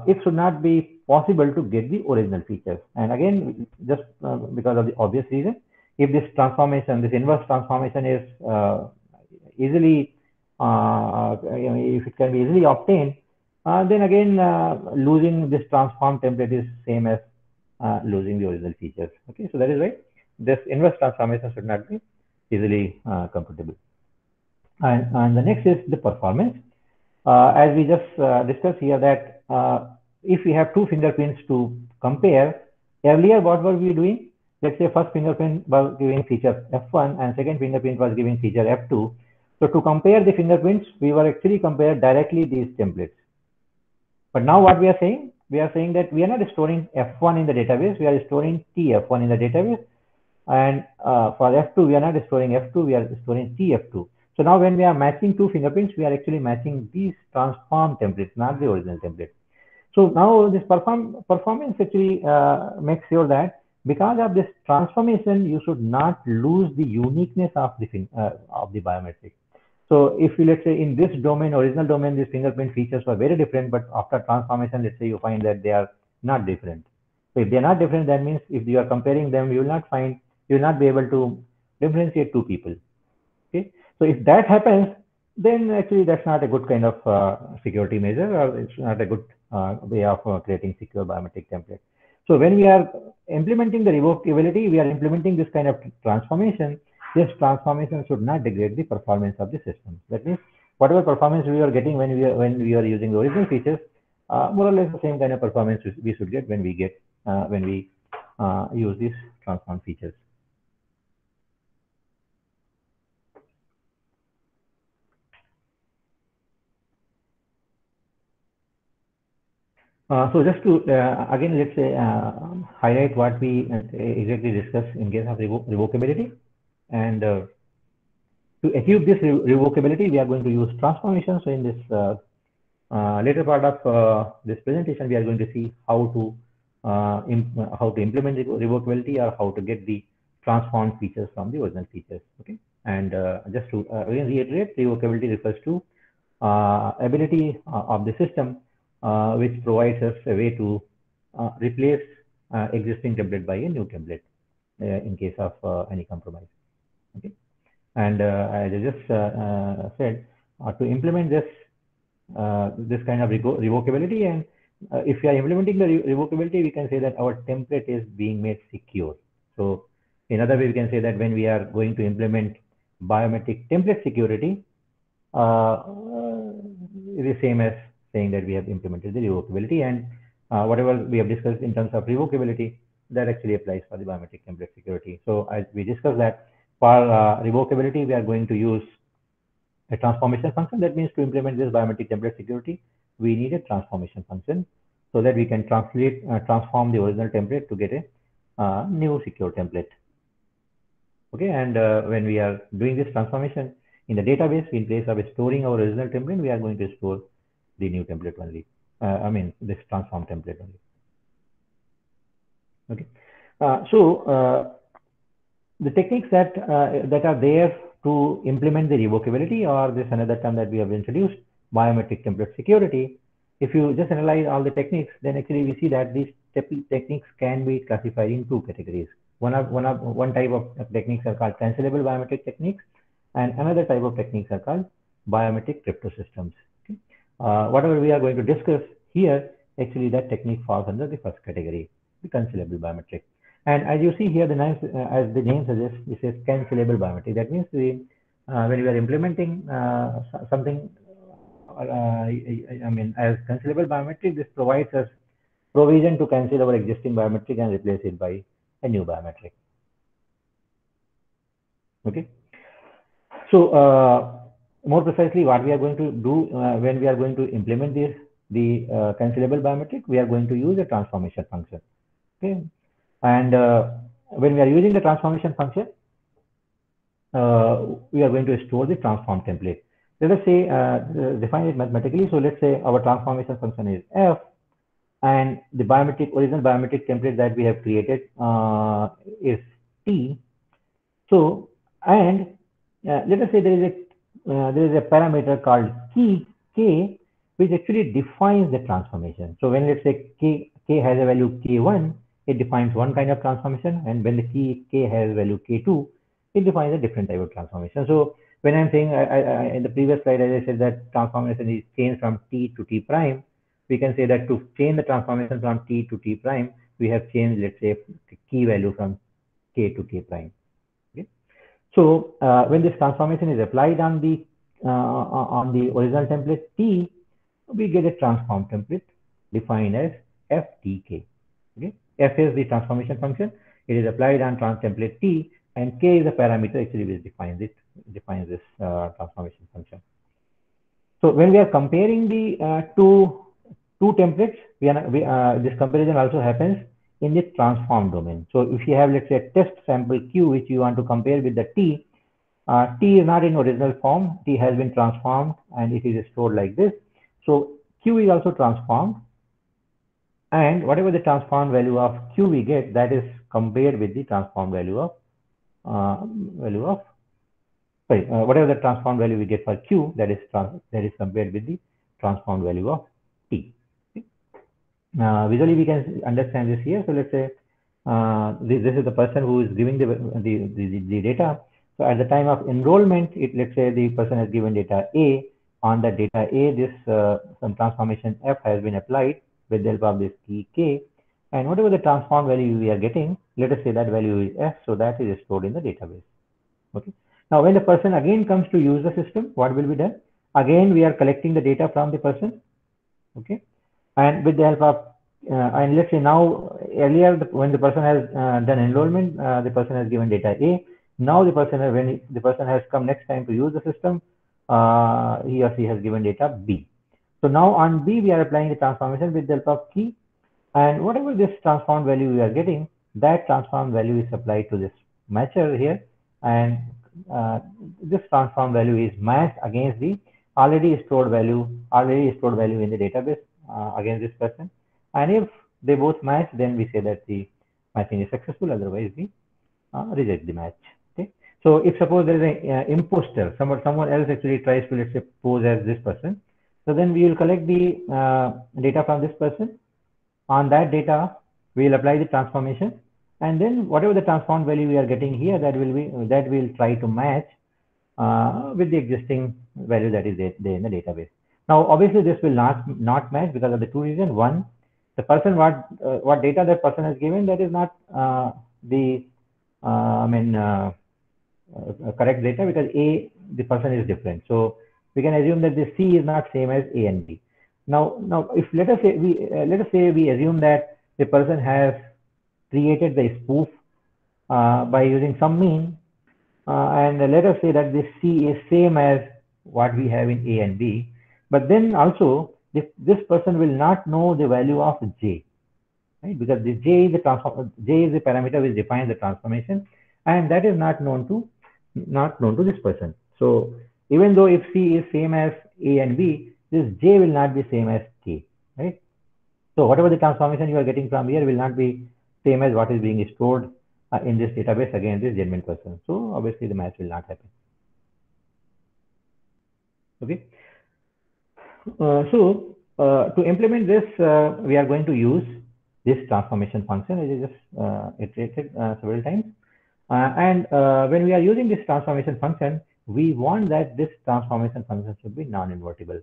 it should not be possible to get the original features. And again, just because of the obvious reason, if this transformation, this inverse transformation is easily, if it can be easily obtained, then again, losing this transformed template is same as losing the original features. Okay, so that is why this inverse transformation should not be easily computable. And the next is the performance. As we just discussed here, that if we have two fingerprints to compare, earlier what were we doing? Let's say first fingerprint was giving feature F1 and second fingerprint was giving feature F2. So to compare the fingerprints, we were actually compared directly these templates. But now what we are saying that we are not storing F1 in the database, we are storing TF1 in the database. And for F2, we are not storing F2, we are storing TF2. So now when we are matching two fingerprints, we are actually matching these transformed templates, not the original template. So now this performance actually makes sure that because of this transformation, you should not lose the uniqueness of the biometric. So if you, let's say in this domain, original domain, these fingerprint features were very different, but after transformation, let's say you find that they are not different. So if they are not different, that means if you are comparing them, you will not be able to differentiate two people. Okay. So if that happens, then actually that's not a good kind of security measure, or it's not a good way of creating secure biometric template. So when we are implementing the revocability, we are implementing this kind of transformation. This transformation should not degrade the performance of the system. That means whatever performance we are getting when we are using the original features, more or less the same kind of performance we should get when we use these transformed features. So just to again, let's say highlight what we exactly discussed in case of revocability, and to achieve this revocability, we are going to use transformation. So in this later part of this presentation, we are going to see how to implement revocability or how to get the transformed features from the original features. Okay, and just to again reiterate, revocability refers to ability of the system which provides us a way to replace existing template by a new template in case of any compromise. Okay, and as I just said, to implement this kind of revocability, and if we are implementing the revocability, we can say that our template is being made secure. So in other way, we can say that when we are going to implement biometric template security, it is same as saying that we have implemented the revocability, and whatever we have discussed in terms of revocability, that actually applies for the biometric template security. So as we discussed that for revocability, we are going to use a transformation function. That means to implement this biometric template security, we need a transformation function so that we can transform the original template to get a new secure template. Okay, and when we are doing this transformation in the database, in place of storing our original template, we are going to store the new template only. I mean, this transform template only. Okay, the techniques that are there to implement the revocability, or this another term that we have introduced, biometric template security. If you just analyze all the techniques, then actually we see that these techniques can be classified in two categories. One type of techniques are called cancelable biometric techniques, and another type of techniques are called biometric crypto systems. Okay? Whatever we are going to discuss here, actually that technique falls under the first category, the cancelable biometric. And as you see here, as the name suggests, this is cancelable biometric. That means when we are implementing something, I mean, as cancelable biometric, this provides us provision to cancel our existing biometric and replace it by a new biometric. Okay. So more precisely, what we are going to do when we are going to implement the cancelable biometric, we are going to use a transformation function. Okay. And when we are using the transformation function, we are going to store the transform template. Let us say define it mathematically. So let's say our transformation function is f, and the original biometric template that we have created is t. So and let us say there is a parameter called key k, which actually defines the transformation. So when let's say k has a value k1, it defines one kind of transformation, and when the key k has value k2, it defines a different type of transformation. So when I'm saying in the previous slide, as I said that transformation is changed from t to t prime, we can say that to change the transformation from t to t prime, we have changed, let's say, the key value from k to k prime. Okay. So when this transformation is applied on the original template t, we get a transform template defined as ftk. Okay. F is the transformation function. It is applied on template t, and k is a parameter actually which defines this transformation function. So when we are comparing the two templates, this comparison also happens in the transform domain. So if you have, let's say, a test sample q which you want to compare with the t, t is not in original form. T has been transformed and it is stored like this. So q is also transformed, and whatever the transformed value of q we get, that is compared with the transformed value of whatever the transformed value we get for q, that is compared with the transformed value of t. Okay. Visually we can understand this here. So let's say this is the person who is giving the data. So at the time of enrollment, let's say the person has given data A. On that data A, this some transformation f has been applied with the help of this key k, and whatever the transform value we are getting, let us say that value is f, so that is stored in the database. Okay. Now when the person again comes to use the system, what will be done? Again we are collecting the data from the person. Okay. And with the help of and let's say now earlier when the person has done enrollment, the person has given data A. Now the person when the person has come next time to use the system, he or she has given data B. So now on B, we are applying the transformation with the help of key, and whatever this transformed value we are getting, that transformed value is applied to this matcher here, and this transformed value is matched against the already stored value in the database against this person. And if they both match, then we say that the matching is successful. Otherwise, we reject the match. Okay. So if suppose there is a imposter, someone else actually tries to, let's say, pose as this person, so then we will collect the data from this person. On that data, we will apply the transformation, and then whatever the transformed value we are getting here, that will try to match with the existing value that is there in the database. Now, obviously, this will not match because of the two reasons. One, the person what data that person has given, that is not the correct data, because the person is different. So we can assume that the C is not same as A and B. Now, if let us say we assume that the person has created the spoof by using some mean, and let us say that this C is same as what we have in A and B, but then also this person will not know the value of J, right? Because the J is the parameter which defines the transformation, and that is not known to this person. So even though if C is same as A and B, this J will not be same as K, right? So whatever the transformation you are getting from here will not be same as what is being stored in this database against this genuine person. So obviously the match will not happen. Okay. To implement this, we are going to use this transformation function, which is just iterated several times. And when we are using this transformation function, we want that this transformation function should be non-invertible.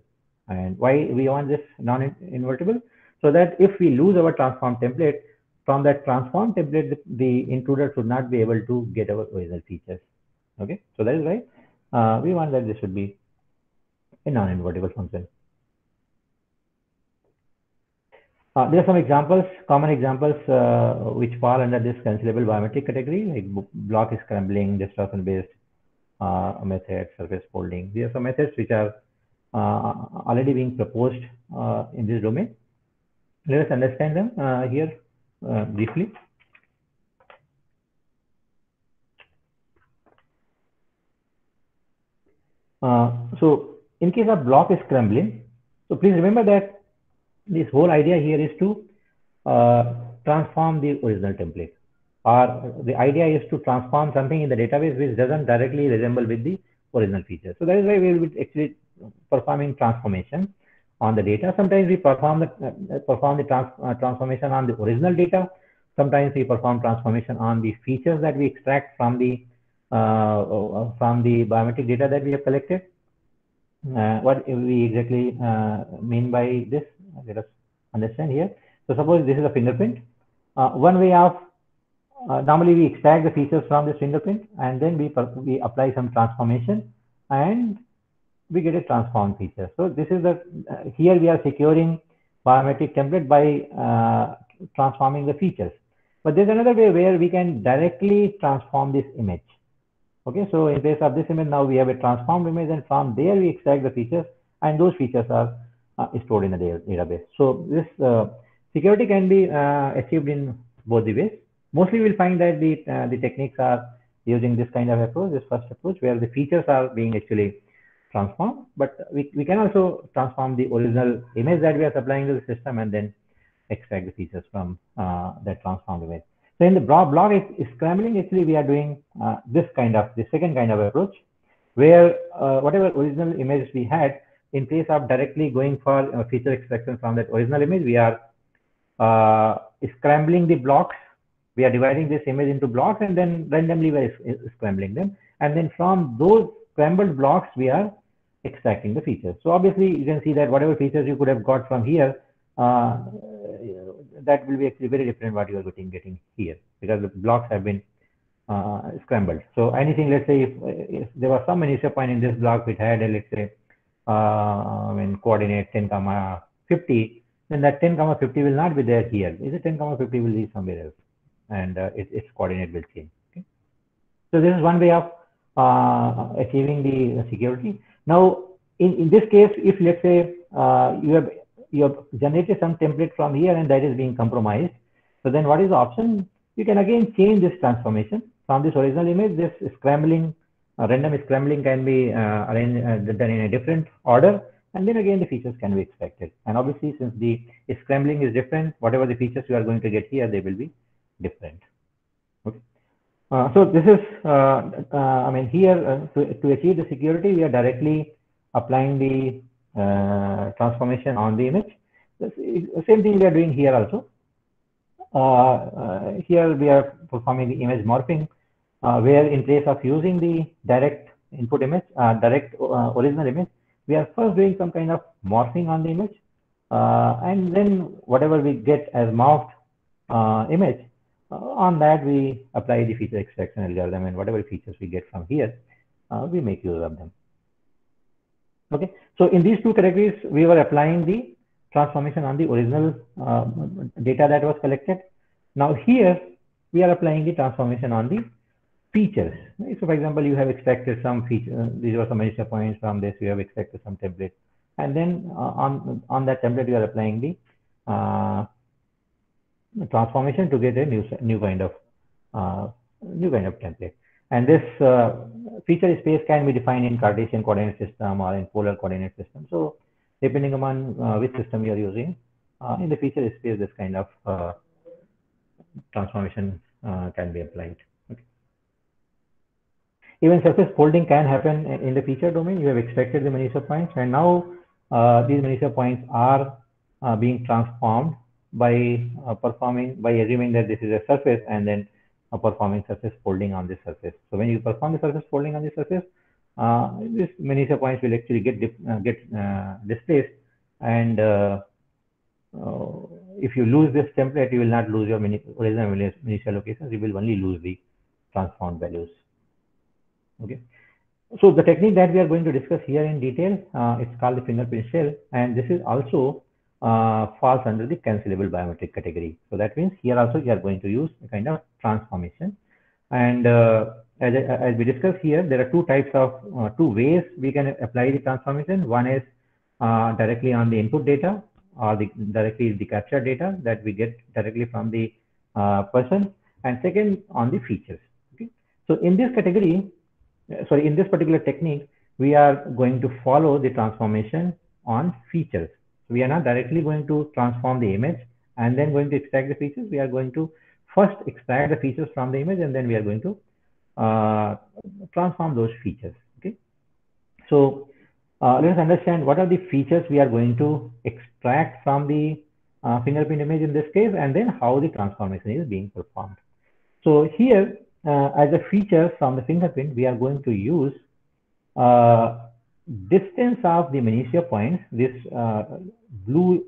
And why we want this non-invertible? So that if we lose our transform template, from that transform template, the intruder should not be able to get our original features. Okay, so that is why we want that this should be a non-invertible function. There are some examples, common examples, which fall under this cancelable biometric category, like block scrambling, distortion-based method, surface folding. These are some methods which are already being proposed in this domain. Let us understand them here briefly. So in case of block scrambling, so please remember that this whole idea here is to transform the original template, or the idea is to transform something in the database which doesn't directly resemble with the original feature. So that is why we will be actually performing transformation on the data. Sometimes we perform the transformation on the original data. Sometimes we perform transformation on the features that we extract from the biometric data that we have collected. What we exactly mean by this, let us understand here. So suppose this is a fingerprint. One way of normally we extract the features from this fingerprint, and then we apply some transformation, and we get a transformed feature. So this is the here we are securing biometric template by transforming the features. But there's another way where we can directly transform this image. Okay, so in place of this image, now we have a transformed image, and from there we extract the features, and those features are stored in the database. So this security can be achieved in both the ways. Mostly we'll find that the techniques are using this kind of approach, this first approach, where the features are being actually transformed, but we can also transform the original image that we are supplying to the system and then extract the features from that transformed image. So in the block scrambling, actually we are doing the second kind of approach, where whatever original image we had, in place of directly going for feature extraction from that original image, we are scrambling the blocks. We are dividing this image into blocks, and then randomly we are scrambling them, and then from those scrambled blocks we are extracting the features. So obviously you can see that whatever features you could have got from here, that will be actually very different what you are getting here, because the blocks have been scrambled. So anything, let's say if there was some initial point in this block which had a, let's say coordinate 10,50, then that 10,50 will not be there here. Is it 10,50 will be somewhere else, and its coordinate will change. Okay? So this is one way of achieving the security. Now in this case, if let's say you have generated some template from here and that is being compromised. So then what is the option? You can again change this transformation from this original image. This scrambling, random scrambling can be arranged done in a different order, and then again the features can be expected. And obviously, since the scrambling is different, whatever the features you are going to get here, they will be different. Okay. So this is, I mean, here to achieve the security, we are directly applying the transformation on the image. The same thing we are doing here also. Here we are performing the image morphing, where in place of using the direct input image, direct original image, we are first doing some kind of morphing on the image, and then whatever we get as morphed image, on that we apply the feature extraction algorithm, and whatever features we get from here, we make use of them. Okay, so in these two categories, we were applying the transformation on the original data that was collected. Now here, we are applying the transformation on the features. Right? So for example, you have extracted some feature, these were some initial points from this, you have extracted some template. And then on that template, you are applying the transformation to get a new kind of template. And this feature space can be defined in Cartesian coordinate system or in polar coordinate system. So depending upon which system you are using, in the feature space, this kind of transformation can be applied. Okay. Even surface folding can happen in the feature domain. You have extracted the Manicia points, and now these Manicia points are being transformed by assuming that this is a surface and then performing surface folding on this surface. So when you perform the surface folding on the surface, this Manicia points will actually get displaced, and if you lose this template, you will not lose your original Manicia locations. You will only lose the transformed values. Okay. So the technique that we are going to discuss here in detail, it's called the fingerprint shell, and this is also falls under the cancelable biometric category. So that means here also you are going to use a kind of transformation. And as we discussed here, there are two types of two ways we can apply the transformation. One is directly on the input data, or directly the captured data that we get directly from the person, and second on the features. Okay. So in this category, sorry, in this particular technique, we are going to follow the transformation on features. We are not directly going to transform the image and then going to extract the features. We are going to first extract the features from the image, and then we are going to transform those features. Okay. So let us understand what are the features we are going to extract from the fingerprint image in this case, and then how the transformation is being performed. So here, as a feature from the fingerprint, we are going to use distance of the Manicia points. This blue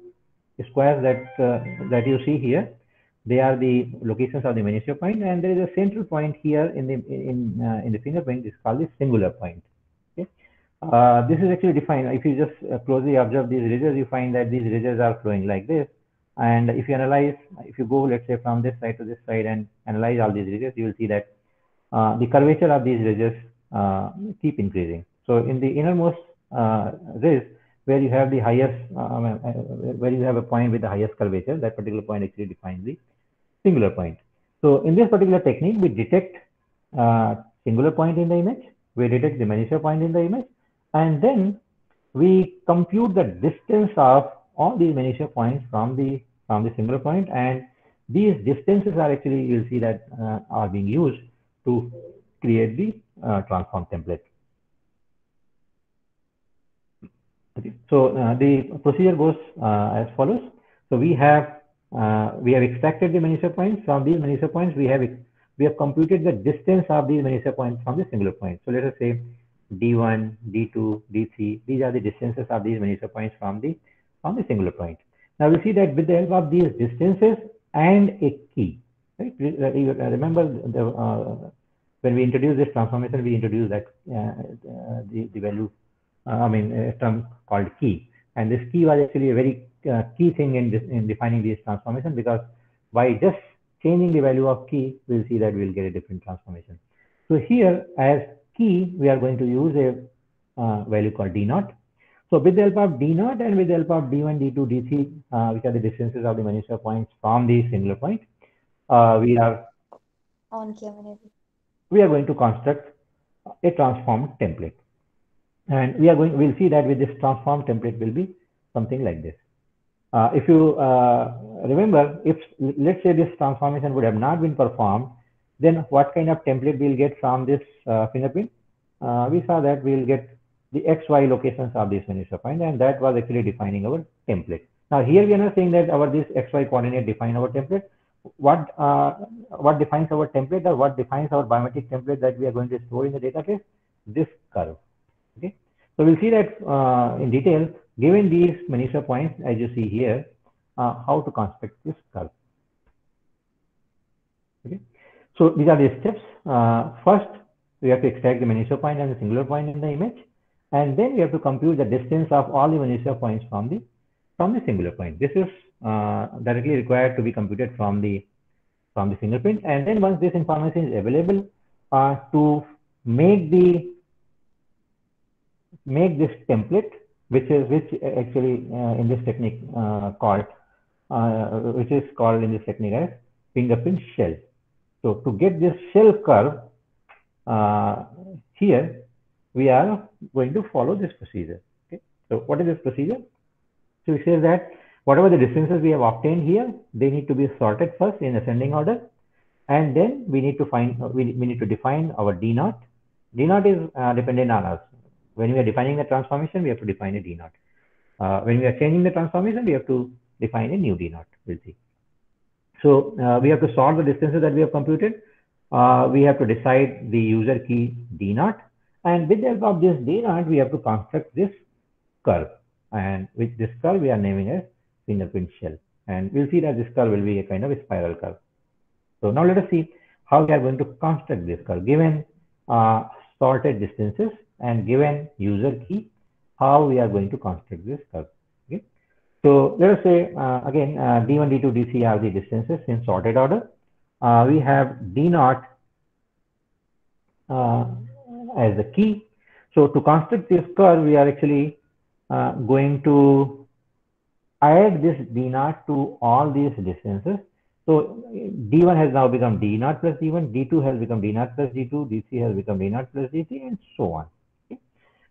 squares that you see here, they are the locations of the Manicia point, and there is a central point here in the fingerprint. It's called the singular point. Okay. This is actually defined. If you just closely observe these ridges, you find that these ridges are flowing like this. And if you analyze, if you go, let's say, from this side to this side and analyze all these ridges, you will see that the curvature of these ridges keep increasing. So in the innermost ridge, where you have the highest, where you have a point with the highest curvature, that particular point actually defines the singular point. So in this particular technique, we detect singular point in the image, we detect the Manicia point in the image, and then we compute the distance of all these Manicia points from the singular point, and these distances are actually, you'll see that are being used to create the transform template. Okay. So the procedure goes as follows. So we have extracted the Manicia points. From these Manicia points, we have computed the distance of these Manicia points from the singular point. So let us say D1, D2, D3. These are the distances of these Manicia points from the singular point. Now we see that with the help of these distances and a key, right? Remember when we introduced this transformation, we introduced that the value, a term called key, and this key was actually a very key thing in defining this transformation, because by just changing the value of key, we'll see that we'll get a different transformation. So here, as key, we are going to use a value called D0. So with the help of D0 and with the help of D1, D2, D3, which are the distances of the Manisha points from the singular point, we are going to construct a transformed template. And we'll see that with this transformed template will be something like this. If you remember, if let's say this transformation would have not been performed, then what kind of template we'll get from this fingerprint? We saw that we'll get the XY locations of this Manisha point, and that was actually defining our template. Now here we are not saying that this XY coordinate define our template. What defines our template, or what defines our biometric template that we are going to store in the database? This curve. Okay, so we'll see that in detail, given these Manisha points, as you see here, how to construct this curve. Okay, so these are the steps. First, we have to extract the Manisha point and the singular point in the image, and then we have to compute the distance of all the Manisha points from the singular point. This is directly required to be computed from the fingerprint, and then once this information is available, to make this template, which actually in this technique called as fingerprint shell. So to get this shell curve, here we are going to follow this procedure. Okay, so what is this procedure? So it says that whatever the distances we have obtained here, they need to be sorted first in ascending order, and then we need to define our D0. D0 is dependent on us. When we are defining the transformation, we have to define a D0. When we are changing the transformation, we have to define a new D0. We'll see. So we have to solve the distances that we have computed. We have to decide the user key D0, and with the help of this D0, we have to construct this curve. And with this curve, we are naming as fingerprint shell. And we'll see that this curve will be a kind of a spiral curve. So now let us see how we are going to construct this curve. Given sorted distances and given user key, how we are going to construct this curve. Okay. So let us say again, D1, D2, D3 are the distances in sorted order. We have D0 as the key. So to construct this curve, we are actually going to add this D0 to all these distances. So D1 has now become D0 plus D1, D2 has become D0 plus D2, D3 has become D0 plus D3, and so on. Okay.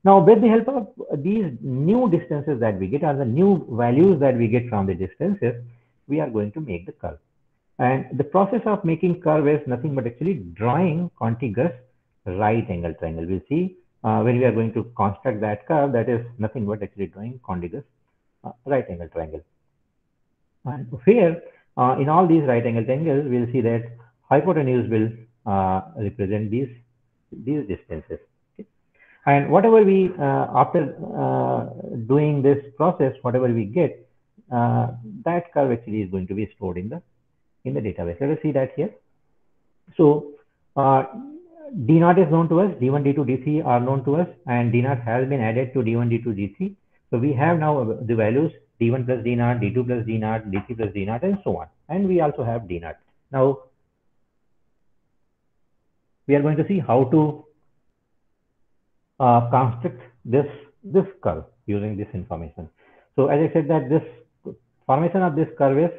Now, with the help of these new distances that we get, or the new values that we get from the distances, we are going to make the curve. And the process of making curve is nothing but actually drawing contiguous right angle triangle. We'll see when we are going to construct that curve, that is nothing but actually drawing contiguous right angle triangle. And here, in all these right angle triangles, we'll see that hypotenuse will represent these distances. Okay. And whatever we, after doing this process, whatever we get, that curve actually is going to be stored in the database. Let us see that here. So D0 is known to us, D1, D2, D3 are known to us, and D0 has been added to D1, D2, D3. So we have now the values D1 plus D0, D2 plus D0, D3 plus D0, and so on. And we also have D0. Now we are going to see how to construct this curve using this information. So as I said, that this formation of this curve is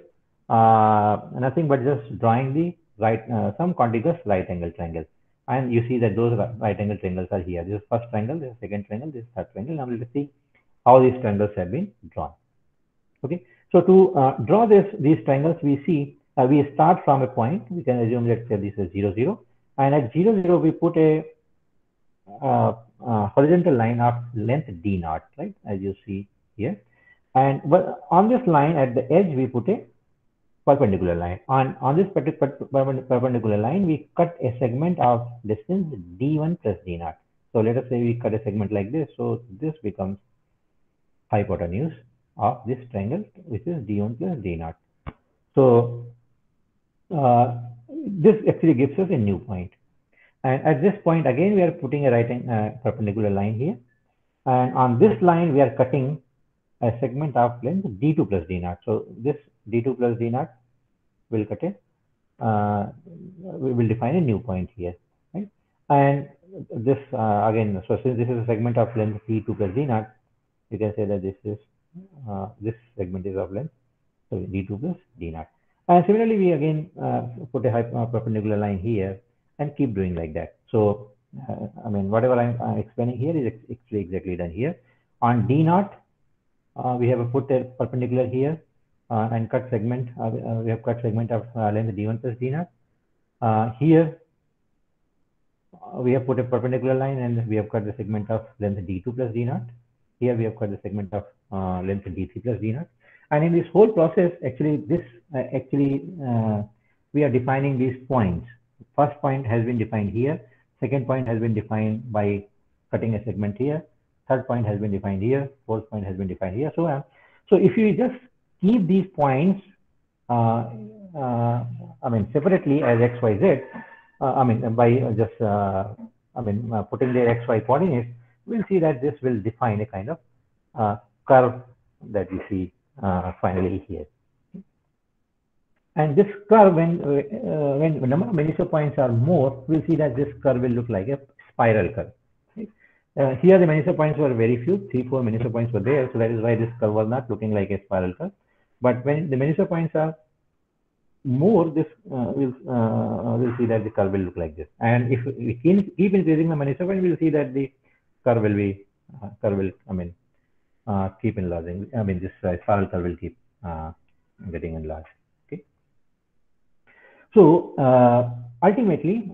nothing but just drawing the some contiguous right angle triangle. And you see that those right angle triangles are here. This is first triangle, this is second triangle, this is third triangle. Now let's see how these triangles have been drawn. Okay, so to draw these triangles, we see we start from a point. We can assume, let's say this is 0, 0, and at 0, 0 we put a horizontal line of length D0, right, as you see here. And on this line at the edge we put a perpendicular line. On this perpendicular line, we cut a segment of distance D1 plus D0. So let us say we cut a segment like this. So this becomes hypotenuse of this triangle, which is D1 plus D0. So this actually gives us a new point. And at this point, again, we are putting a perpendicular line here. And on this line, we are cutting a segment of length D2 plus D0. So this D2 plus D0 will cut we will define a new point here, right? And this again, so since this is a segment of length D2 plus D0, you can say that this segment is of length, so D2 plus D naught. And similarly, we again put a perpendicular line here and keep doing like that. So, I mean, whatever I'm explaining here is actually exactly done here. On D naught, we have put a perpendicular here and cut segment. We have cut segment of length D1 plus D naught. Here, we have put a perpendicular line and we have cut the segment of length D2 plus D naught. Here, we have cut the segment of length D3 plus D naught. And in this whole process, actually, we are defining these points. First point has been defined here. Second point has been defined by cutting a segment here. Third point has been defined here. Fourth point has been defined here. So on. So if you just keep these points, I mean, separately as x, y, z, I mean, by just, putting their x, y coordinates, we'll see that this will define a kind of curve that we see finally here. And this curve, when the number of Manisow points are more, we'll see that this curve will look like a spiral curve. Right? Here the Manisow points were very few, 3-4 Manisow points were there, so that is why this curve was not looking like a spiral curve. But when the Manisow points are more, this we'll see that the curve will look like this. And if we keep increasing the Manisow point, we'll see that the curve will be keep enlarging. I mean, this spiral curve will keep getting enlarged. Okay. So ultimately,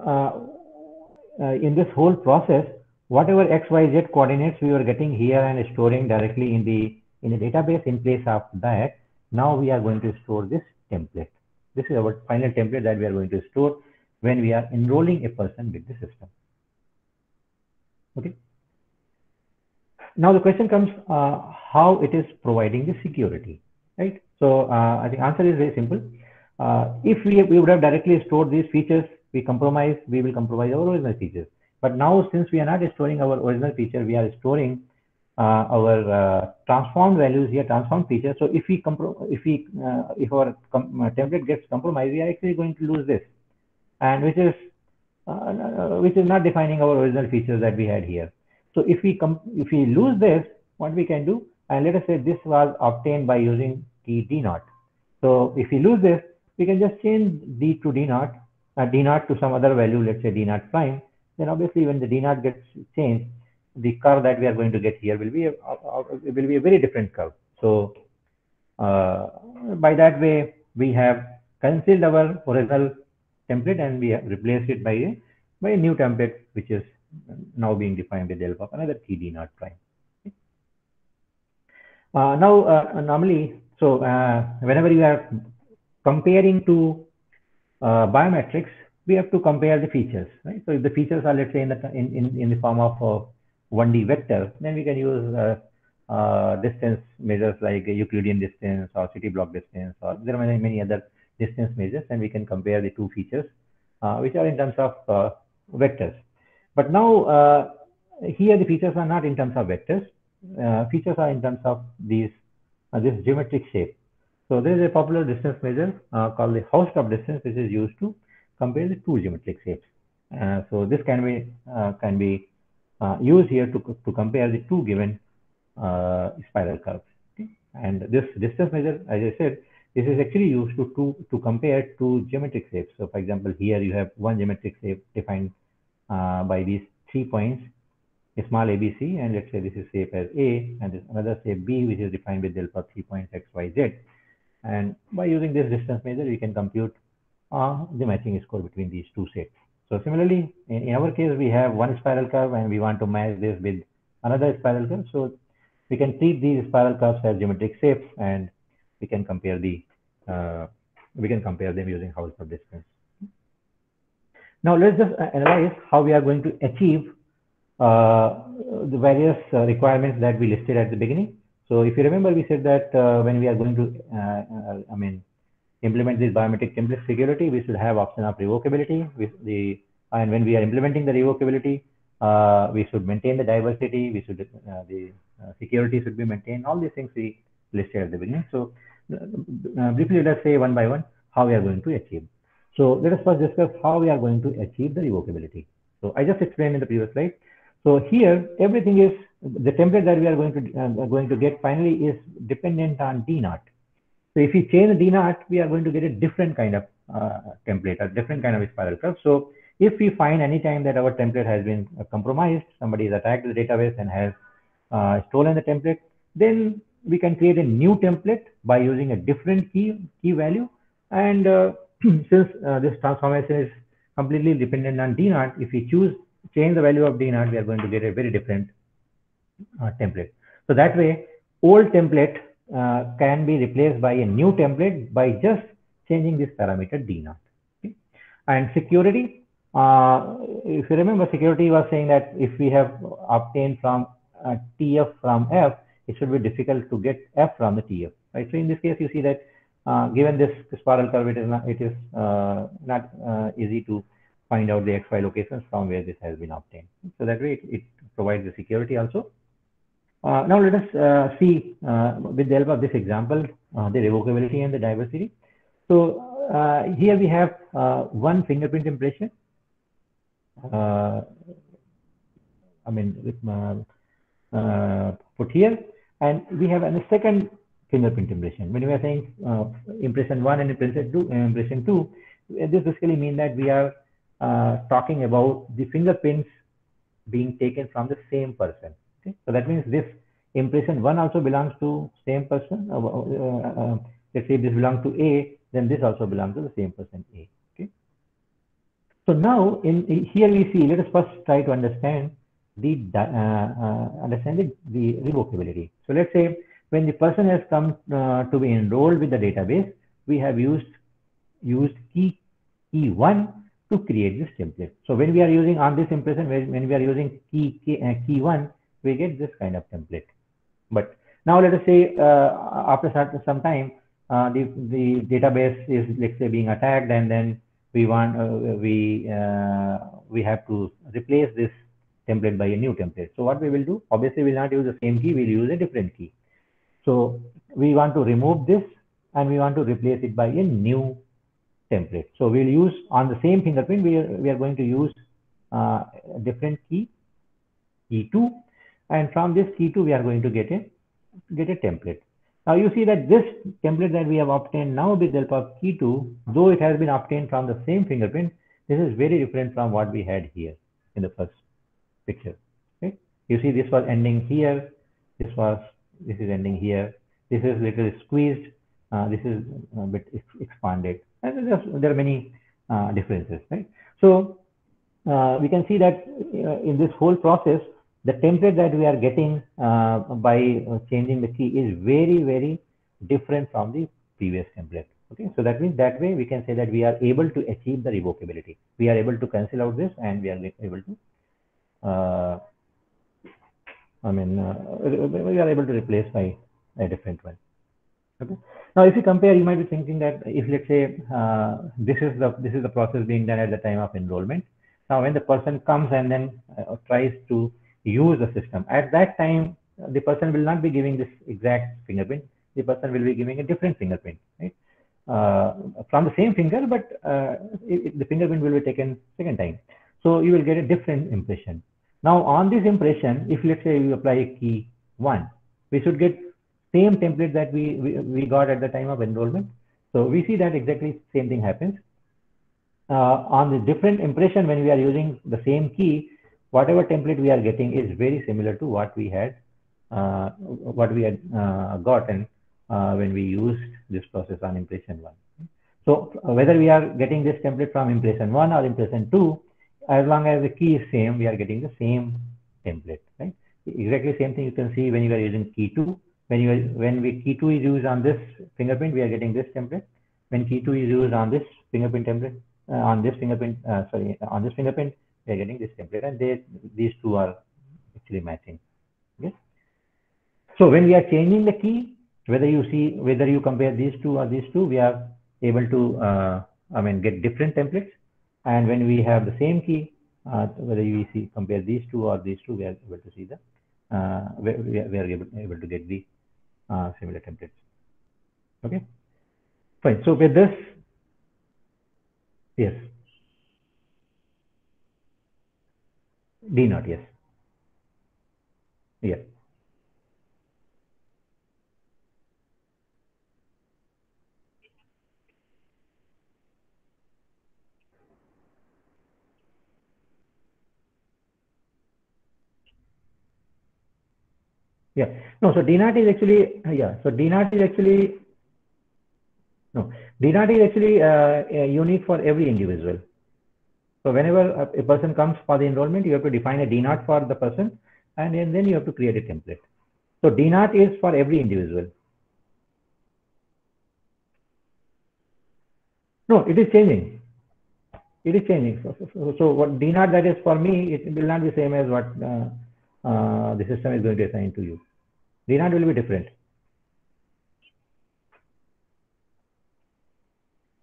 in this whole process, whatever x, y, z coordinates we were getting here and storing directly in the database, in place of that, now we are going to store this template. This is our final template that we are going to store when we are enrolling a person with the system. Okay. Now the question comes, how it is providing the security, right? So I think answer is very simple. If we would have directly stored these features, we will compromise our original features. But now, since we are not storing our original feature, we are storing our transformed values here, transformed features. So if our template gets compromised, we are actually going to lose this, and which is not defining our original features that we had here. So if we lose this, what we can do, and let us say this was obtained by using key D naught. So if we lose this, we can just change D to D naught to some other value, let's say D naught prime. Then obviously when the D naught gets changed, the curve that we are going to get here will be a very different curve. So by that way, we have concealed our original template and we have replaced it by a new template, which is now being defined with the help of another key D naught prime. Normally, so whenever you are comparing two biometrics, we have to compare the features, right? So if the features are, let's say, in the form of 1D vector, then we can use distance measures like Euclidean distance or city block distance, or there are many other distance measures, and we can compare the two features which are in terms of vectors. But now here the features are not in terms of vectors. Features are in terms of this geometric shape. So there is a popular distance measure called the Hausdorff distance, which is used to compare the two geometric shapes. So this can be used here to compare the two given spiral curves. Okay? And this distance measure, as I said, this is actually used to compare two geometric shapes. So for example, here you have one geometric shape defined by these 3 points, a small ABC, and let's say this is shape as A, and this another shape B, which is defined with delta 3 points X, Y, Z. And by using this distance measure, we can compute the matching score between these two shapes. So similarly, in our case, we have one spiral curve and we want to match this with another spiral curve. So we can treat these spiral curves as geometric shapes, and we can compare them using Hausdorff distance. Now let's just analyze how we are going to achieve the various requirements that we listed at the beginning. So if you remember, we said that when we are going to implement this biometric template security, we should have option of revocability. And when we are implementing the revocability, we should maintain the diversity. The security should be maintained. All these things we listed at the beginning. So briefly, let's say one by one how we are going to achieve. So let us first discuss how we are going to achieve the revocability. So I just explained in the previous slide. So here everything is the template that we are going to get finally is dependent on D naught. So if we change D naught, we are going to get a different kind of template, a different kind of spiral curve. So if we find any time that our template has been compromised, somebody has attacked the database and has stolen the template, then we can create a new template by using a different key value. And since this transformation is completely dependent on D naught, if we change the value of D naught, we are going to get a very different template. So that way, old template can be replaced by a new template by just changing this parameter D naught. Okay? And security, if you remember, security was saying that if we have obtained from TF from F, it should be difficult to get F from the TF, right? So in this case, you see that given this spiral curve, it is not easy to find out the XY locations from where this has been obtained. So that way, it provides the security also. Now let us see with the help of this example the revocability and the diversity. So here we have one fingerprint impression. Put here, and we have a second fingerprint impression. When we are saying impression 1 and impression 2, this basically means that we are talking about the fingerprints being taken from the same person. Okay? So that means this impression 1 also belongs to same person. Let's say this belongs to A, then this also belongs to the same person A. Okay. So now here we see. Let us first try to understand the revocability. So let's say when the person has come to be enrolled with the database, we have used key 1 to create this template. So when we are using on this impression, when we are using key 1, we get this kind of template. But now let us say after some time, the database is, let's say, being attacked, and then we want we have to replace this template by a new template. So what we will do? Obviously, we will not use the same key. We'll use a different key. So we want to remove this, and we want to replace it by a new template. So we'll use on the same fingerprint, we are going to use a different key 2, and from this key 2 we are going to get a template. Now you see that this template that we have obtained now with the help of key 2, though it has been obtained from the same fingerprint, this is very different from what we had here in the first picture. Okay? You see this was ending here, this is ending here, this is little squeezed, this is a bit expanded, and there are many differences, right? So we can see that in this whole process, the template that we are getting by changing the key is very, very different from the previous template. Okay, so that means that way we can say that we are able to achieve the revocability. We are able to cancel out this, and we are able to we are able to replace by a different one. Okay. Now, if you compare, you might be thinking that if, let's say, this is the process being done at the time of enrollment. Now, when the person comes and then tries to use the system, at that time, the person will not be giving this exact fingerprint. The person will be giving a different fingerprint, right? From the same finger, but the fingerprint will be taken second time. So you will get a different impression. Now, on this impression, if let's say you apply a key 1, we should get same template that we got at the time of enrollment. So we see that exactly same thing happens. On the different impression, when we are using the same key, whatever template we are getting is very similar to what we had gotten when we used this process on impression 1. So whether we are getting this template from impression 1 or impression 2, as long as the key is same, we are getting the same template, right? Exactly same thing you can see when you are using key 2. When key 2 is used on this fingerprint, we are getting this template. When key 2 is used on this fingerprint template, on this fingerprint, we are getting this template, and these two are actually matching. Okay. So when we are changing the key, whether you compare these two or these two, we are able to get different templates. And when we have the same key, whether you compare these two or these two, we are able to see the we are able to get the similar templates. Okay, fine. So with this, yes, D naught, yes. Yes. Yeah. No, so DNAT is actually, yeah. So DNAT is actually, no, DNAT is actually unique for every individual. So whenever a person comes for the enrollment, you have to define a DNAT for the person, and then you have to create a template. So DNAT is for every individual. No, it is changing. It is changing. So what DNAT that is for me, it will not be same as what the system is going to assign to you. DNAT will be different.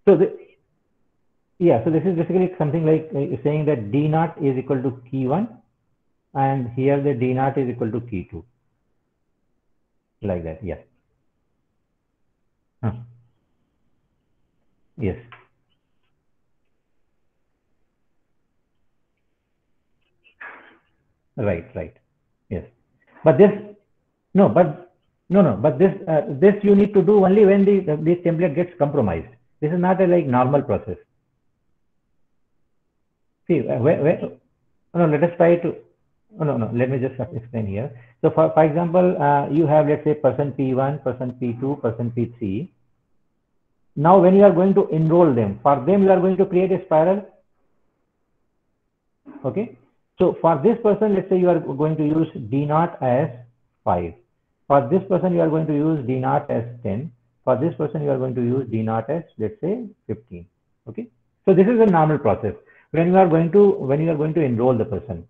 So yeah, so this is basically something like saying that DNAT is equal to key 1, and here the DNAT is equal to key 2. Like that, yes. Yes. Right. Yes. But this, no, but this you need to do only when this template gets compromised. This is not a like normal process. See, no, let us try to, no, let me just explain here. So for example, you have, let's say, person P1, person P2, person P3. Now, when you are going to enroll them, for them, you are going to create a spiral. Okay. So for this person, let's say you are going to use D0 as 5. For this person, you are going to use D0 as 10. For this person, you are going to use D0 as, let's say, 15. Okay. So this is a normal process when you are going to enroll the person.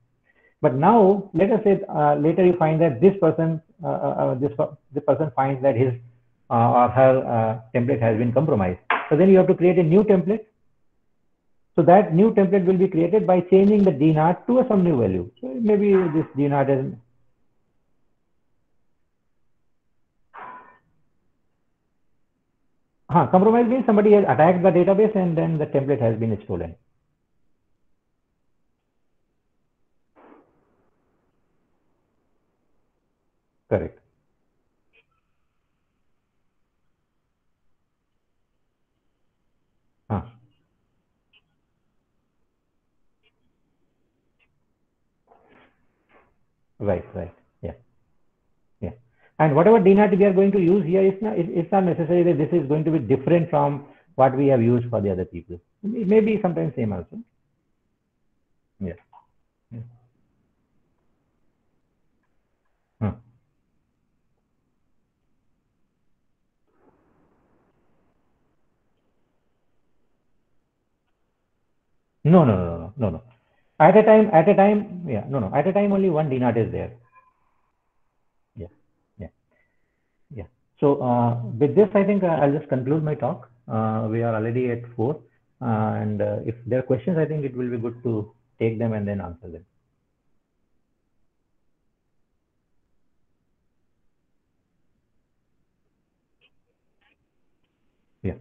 But now, let us say later you find that this person, the person finds that his or her template has been compromised. So then you have to create a new template. So that new template will be created by changing the DNAT to some new value. So maybe this DNAT is compromise means somebody has attacked the database and then the template has been stolen. Correct. Right. Yeah. And whatever DNAT we are going to use here, it's not necessary that this is going to be different from what we have used for the other people. It may be sometimes same also. Yes. Yeah. No. At a time, yeah, no. At a time, only one DNAT is there. Yeah. So with this, I think I'll just conclude my talk. We are already at 4, and if there are questions, I think it will be good to take them and then answer them. Yeah.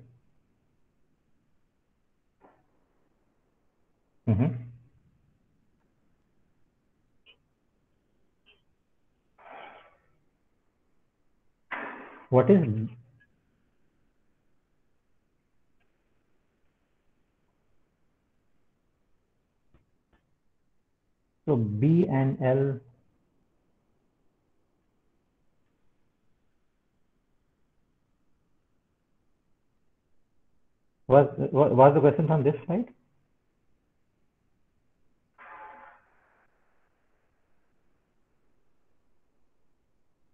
What is so B and L? Was the question from this side?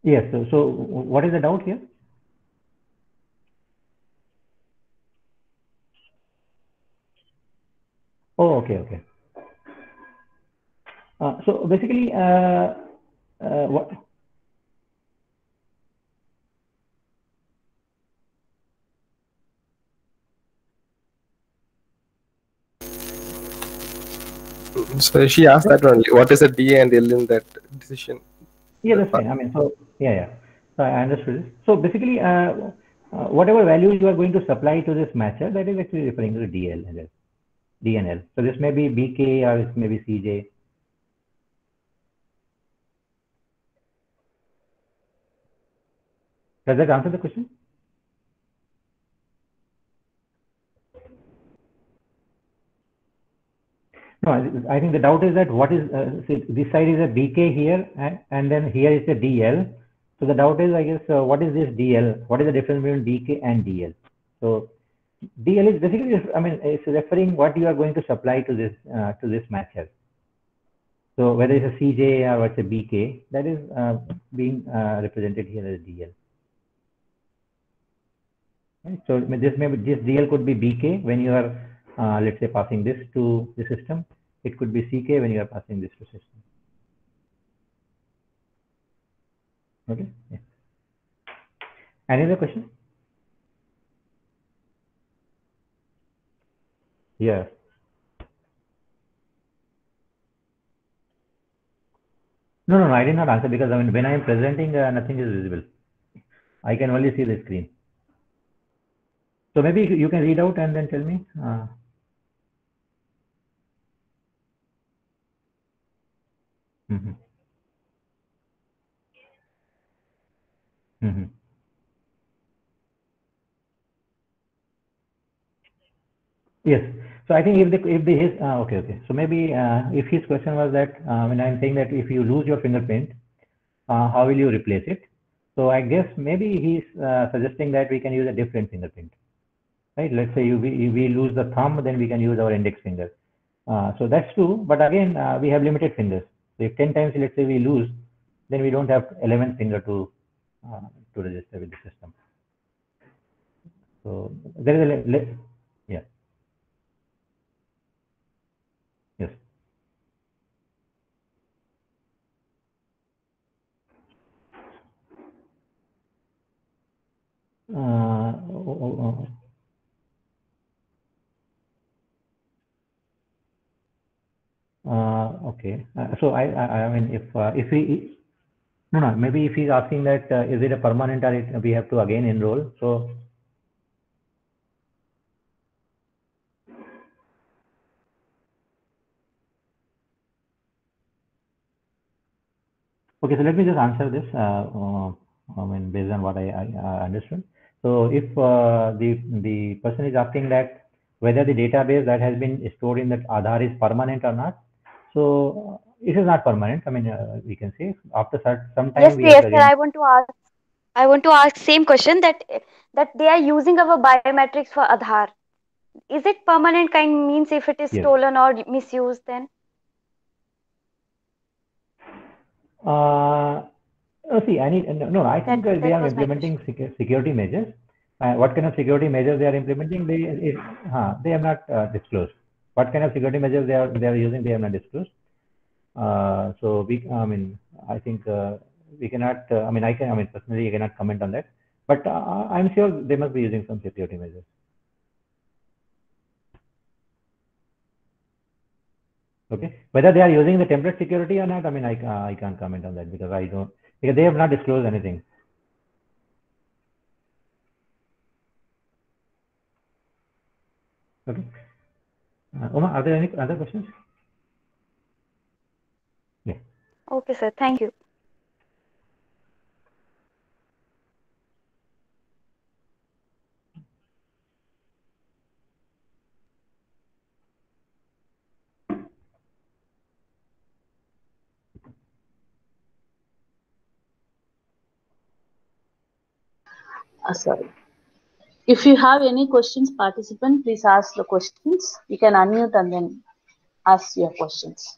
Yes. So what is the doubt here? Oh, okay. So basically, what? So she asked that only. What is the D and L in that decision? Yeah, that's fine. I mean, so yeah. So I understood this. So basically, whatever values you are going to supply to this matcher, that is actually referring to DL and L. D and L. So this may be BK or it may be CJ. Does that answer the question? No, I think the doubt is that what is this side is a BK here, and then here is a DL. So the doubt is, I guess, what is this DL? What is the difference between BK and DL? So DL is basically, I mean, it's referring what you are going to supply to this matcher. So whether it's a CJ or it's a BK, that is being represented here as DL. Right? So this DL could be BK when you are, let's say, passing this to the system. It could be CK when you are passing this to system. Okay. Yeah. Any other question? Yeah. No, I did not answer because I mean when I am presenting, nothing is visible. I can only see the screen. So maybe you can read out and then tell me. Yes. So I think okay. So maybe if his question was that when I'm saying that if you lose your fingerprint, how will you replace it? So I guess maybe he's suggesting that we can use a different fingerprint, right? Let's say we lose the thumb, then we can use our index finger. So that's true, but again, we have limited fingers. So if 10 times, let's say we lose, then we don't have 11th finger to register with the system. So there is a yeah. Yes. Okay. So I mean, if we no, maybe if he's asking that is it a permanent or we have to again enroll? So okay, so let me just answer this. I mean, based on what I understood. So if the person is asking that whether the database that has been stored in that Aadhaar is permanent or not, so it is not permanent. I mean, we can say after some time. Yes, yes, sir. I want to ask same question that they are using our biometrics for Aadhaar. Is it permanent kind means if it is stolen or misused then? See, I think they are implementing security measures. What kind of security measures they are implementing? They have not disclosed. What kind of security measures they are using? They have not disclosed. So I think we cannot. Personally, I cannot comment on that. But I'm sure they must be using some security measures. Okay, whether they are using the template security or not, I mean, I can't comment on that because because they have not disclosed anything. Okay. Uma, are there any other questions? Yeah. Okay, sir. Thank you. Sorry. If you have any questions, participant, please ask the questions. You can unmute and then ask your questions.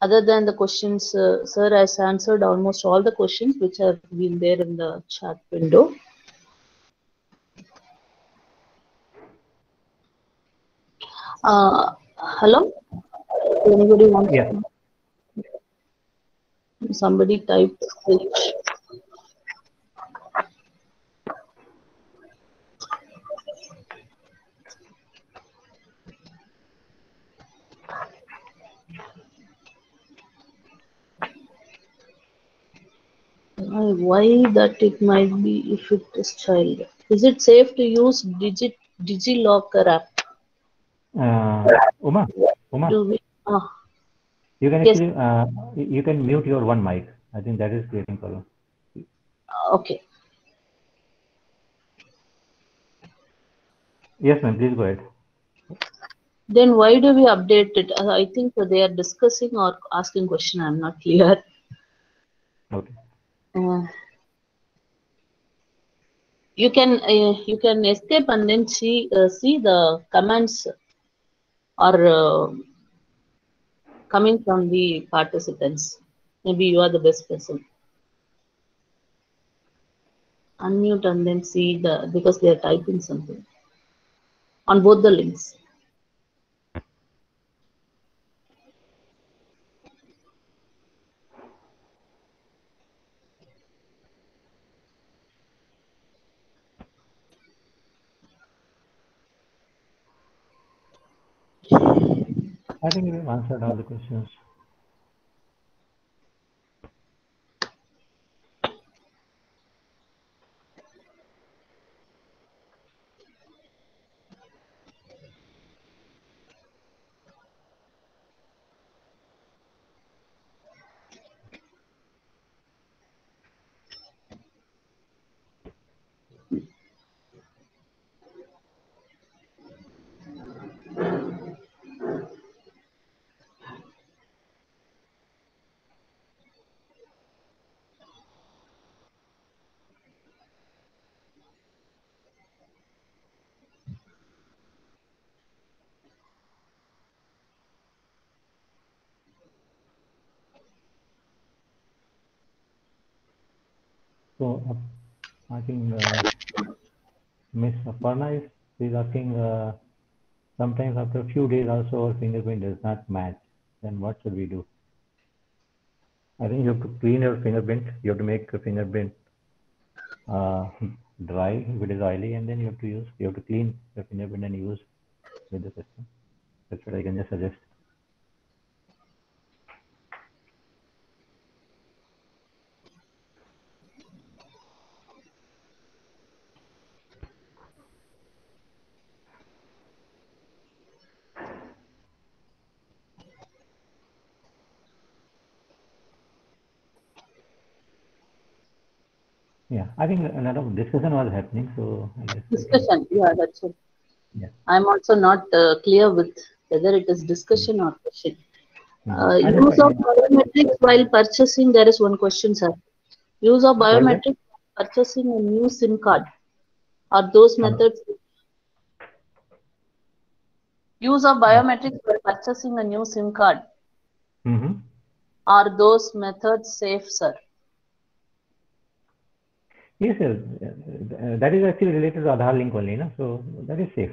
Other than the questions, sir has answered almost all the questions which have been there in the chat window. Hello? Anybody want to? Somebody typed H. Why that it might be if it is child. Is it safe to use DigiLocker app? Uma. Do we, You can actually you can mute your one mic. I think that is creating problem. Okay. Yes, ma'am. Please go ahead. Then why do we update it? I think they are discussing or asking question. I'm not clear. Okay. You can escape and then see the comments are coming from the participants. Maybe you are the best person. Unmute and then see because they are typing something on both the links. I think we've answered all the questions. So I think Miss Aparna is asking, sometimes after a few days also our fingerprint does not match. Then what should we do? I think you have to clean your fingerprint. You have to make your fingerprint dry if it is oily, and then you have to clean your fingerprint and use with the system. That's what I can just suggest. Yeah, I think a lot of discussion was happening, so I guess Discussion, yeah, that's it. Yeah. I'm also not clear with whether it is discussion or question. Use of biometrics while purchasing, there is one question, sir. Use of biometrics while purchasing a new SIM card. Are those methods? Use of biometrics while purchasing a new SIM card. Are those methods safe, sir? Yes, sir. That is actually related to Aadhaar link only, no? So that is safe.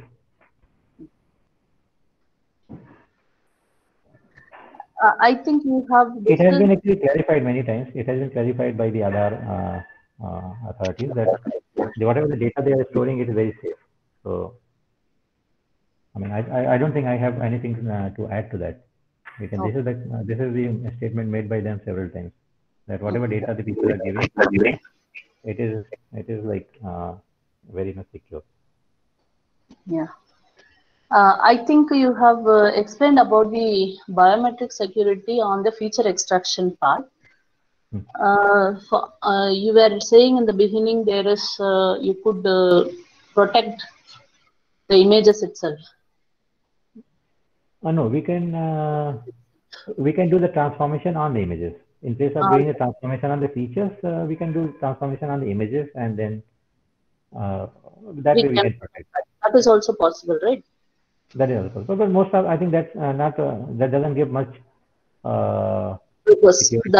I think you have. It has been actually clarified many times. It has been clarified by the Aadhaar authorities that whatever the data they are storing, it is very safe. So, I mean, I don't think I have anything to add to that. This is the statement made by them several times, that whatever data the people are giving, it is like very much secure. Yeah. I think you have explained about the biometric security on the feature extraction part. You were saying in the beginning there is you could protect the images itself. No, we can do the transformation on the images. In place of doing the transformation on the features, we can do transformation on the images, and then that way we can protect. That is also possible, right? That is also possible, but most of, I think that's not that doesn't give much security.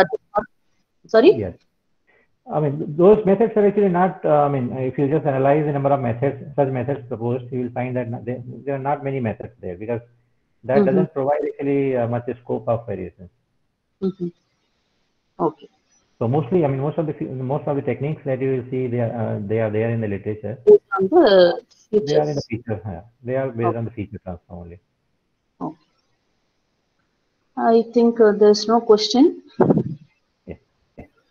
Sorry? Yes. I mean, those methods are actually not, I mean, if you just analyze the number of methods, such methods proposed, you will find that there are not many methods there, because that doesn't provide actually much scope of variation. Okay. So mostly, I mean, most of the techniques that you will see, they are there in the literature. They are in the feature. They are based on the feature transform only. Okay. I think there's no question. Yeah.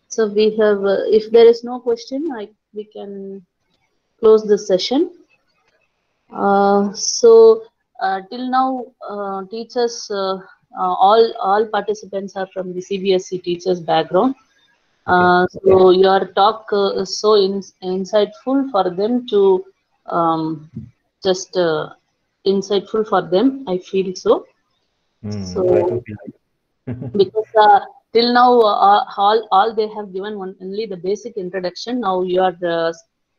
So we have, if there is no question, we can close this session. So till now, teachers, all participants are from the CBSE teachers background. So your talk is so insightful for them to just insightful for them. I feel so. I So too feel like. because till now all they have given only the basic introduction. Now your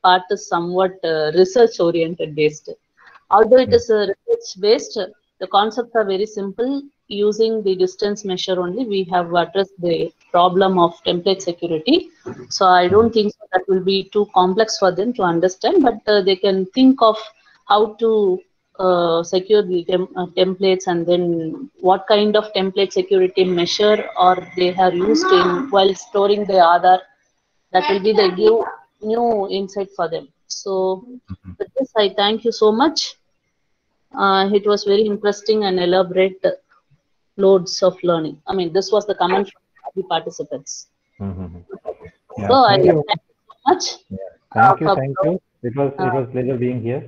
part is somewhat research oriented based. Although it is research based, the concepts are very simple. Using the distance measure only, we have addressed the problem of template security. So I don't think so that will be too complex for them to understand, but they can think of how to secure the templates, and then what kind of template security measure or they have used in while storing the Aadhaar. That will be the new insight for them. So with this, I thank you so much. It was very interesting and elaborate loads of learning. I mean, this was the comment from the participants. Yeah, So I thank thank you. you so much. Thank you, For, thank you. It was pleasure being here.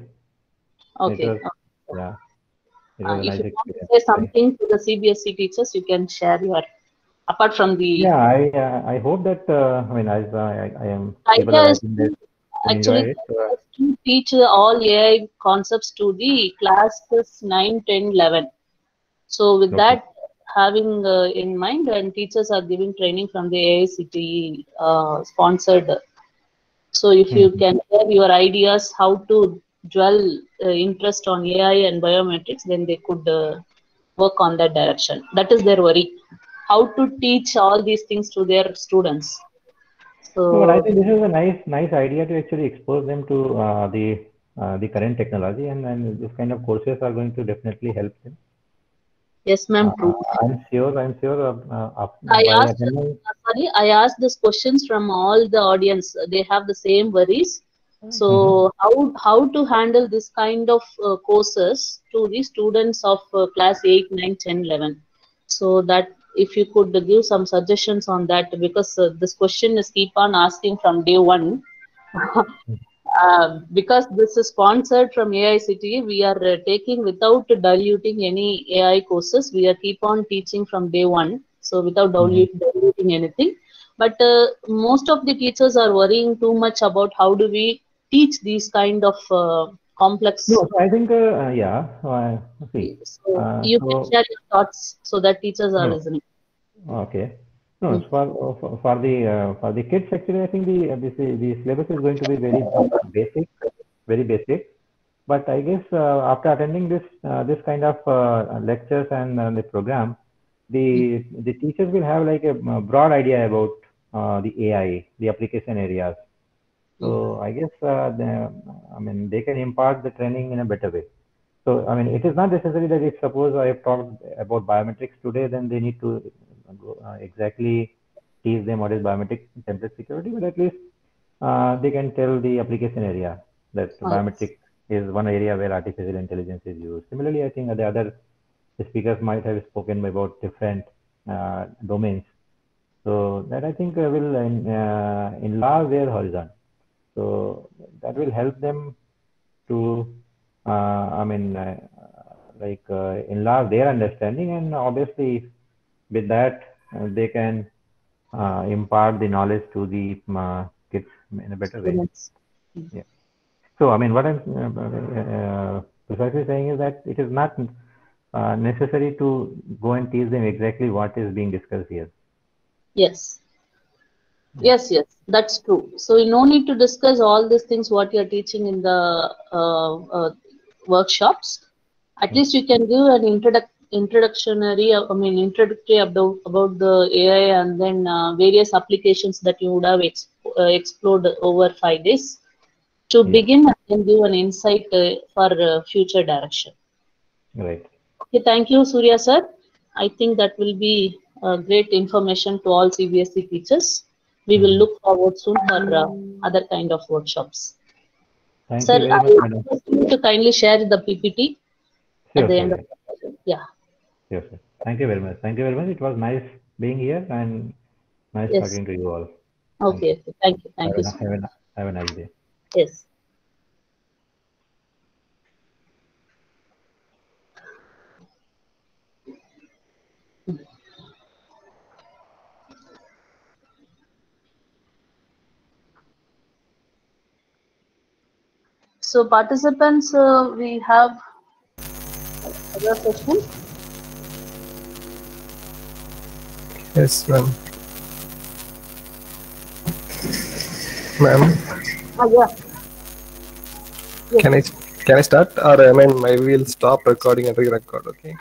okay. It was, yeah, it was a If nice you want to experience. say something to the CBSE teachers, you can share your, apart from the Yeah, I hope that I mean I am able to idea is writing that to will enjoy actually it. to teach all AI concepts to the classes 9, 10, 11. So with Okay. that having in mind, and teachers are giving training from the AICTE sponsored. So if you can share your ideas how to dwell interest on AI and biometrics, then they could work on that direction. That is their worry. How to teach all these things to their students. No, but I So think this is a nice idea to actually expose them to the current technology, and this kind of courses are going to definitely help them. yes, ma'am, true. I'm sure I by asked, attending. sorry, I asked these questions from all the audience. They have the same worries. So how to handle this kind of courses to the students of class 8, 9, 10, 11? So that if you could give some suggestions on that, because this question is keep on asking from day one. Because this is sponsored from AICTE, we are taking without diluting any AI courses. We are keep on teaching from day one, so without diluting anything. But most of the teachers are worrying too much about how do we teach these kind of complex. No, so I think yeah. See, So you can so share your thoughts so that teachers are no. listening. Okay. No, it's for the kids actually I think the syllabus is going to be very basic. But I guess after attending this kind of lectures and the program, the teachers will have like a broad idea about the AI, the application areas. So I guess I mean they can impart the training in a better way. So I mean it is not necessary that if suppose I have talked about biometrics today, then they need to exactly teach them what is biometric template security, but at least they can tell the application area that biometric is one area where artificial intelligence is used. Similarly, I think the other speakers might have spoken about different domains. So that I think will enlarge their horizon. So that will help them to, I mean, enlarge their understanding, and obviously with that they can impart the knowledge to the kids in a better way. Yeah. So I mean, what I'm precisely saying is that it is not necessary to go and teach them exactly what is being discussed here. Yes. Yes, that's true. So you no need to discuss all these things what you're teaching in the workshops. At least you can give an introductory about the AI, and then various applications that you would have explored over 5 days to begin, and then give an insight for future direction. Right. Okay, thank you, Surya sir. I think that will be great information to all CBSE teachers. We will look forward soon for other kind of workshops. Thank Sir, you very I much, madam. request you to kindly share the PPT at Sure, the end of sure. the session. Yeah. Sure, sir. Thank you very much. Thank you very much. It was nice being here and nice Yes. talking to you all. Okay. Thank you. Thank you. Have a nice day. Yes. So participants, we have other questions. Yes, ma'am. Ma'am, Yeah. can I start, or I mean, I will stop recording and re-record? Okay.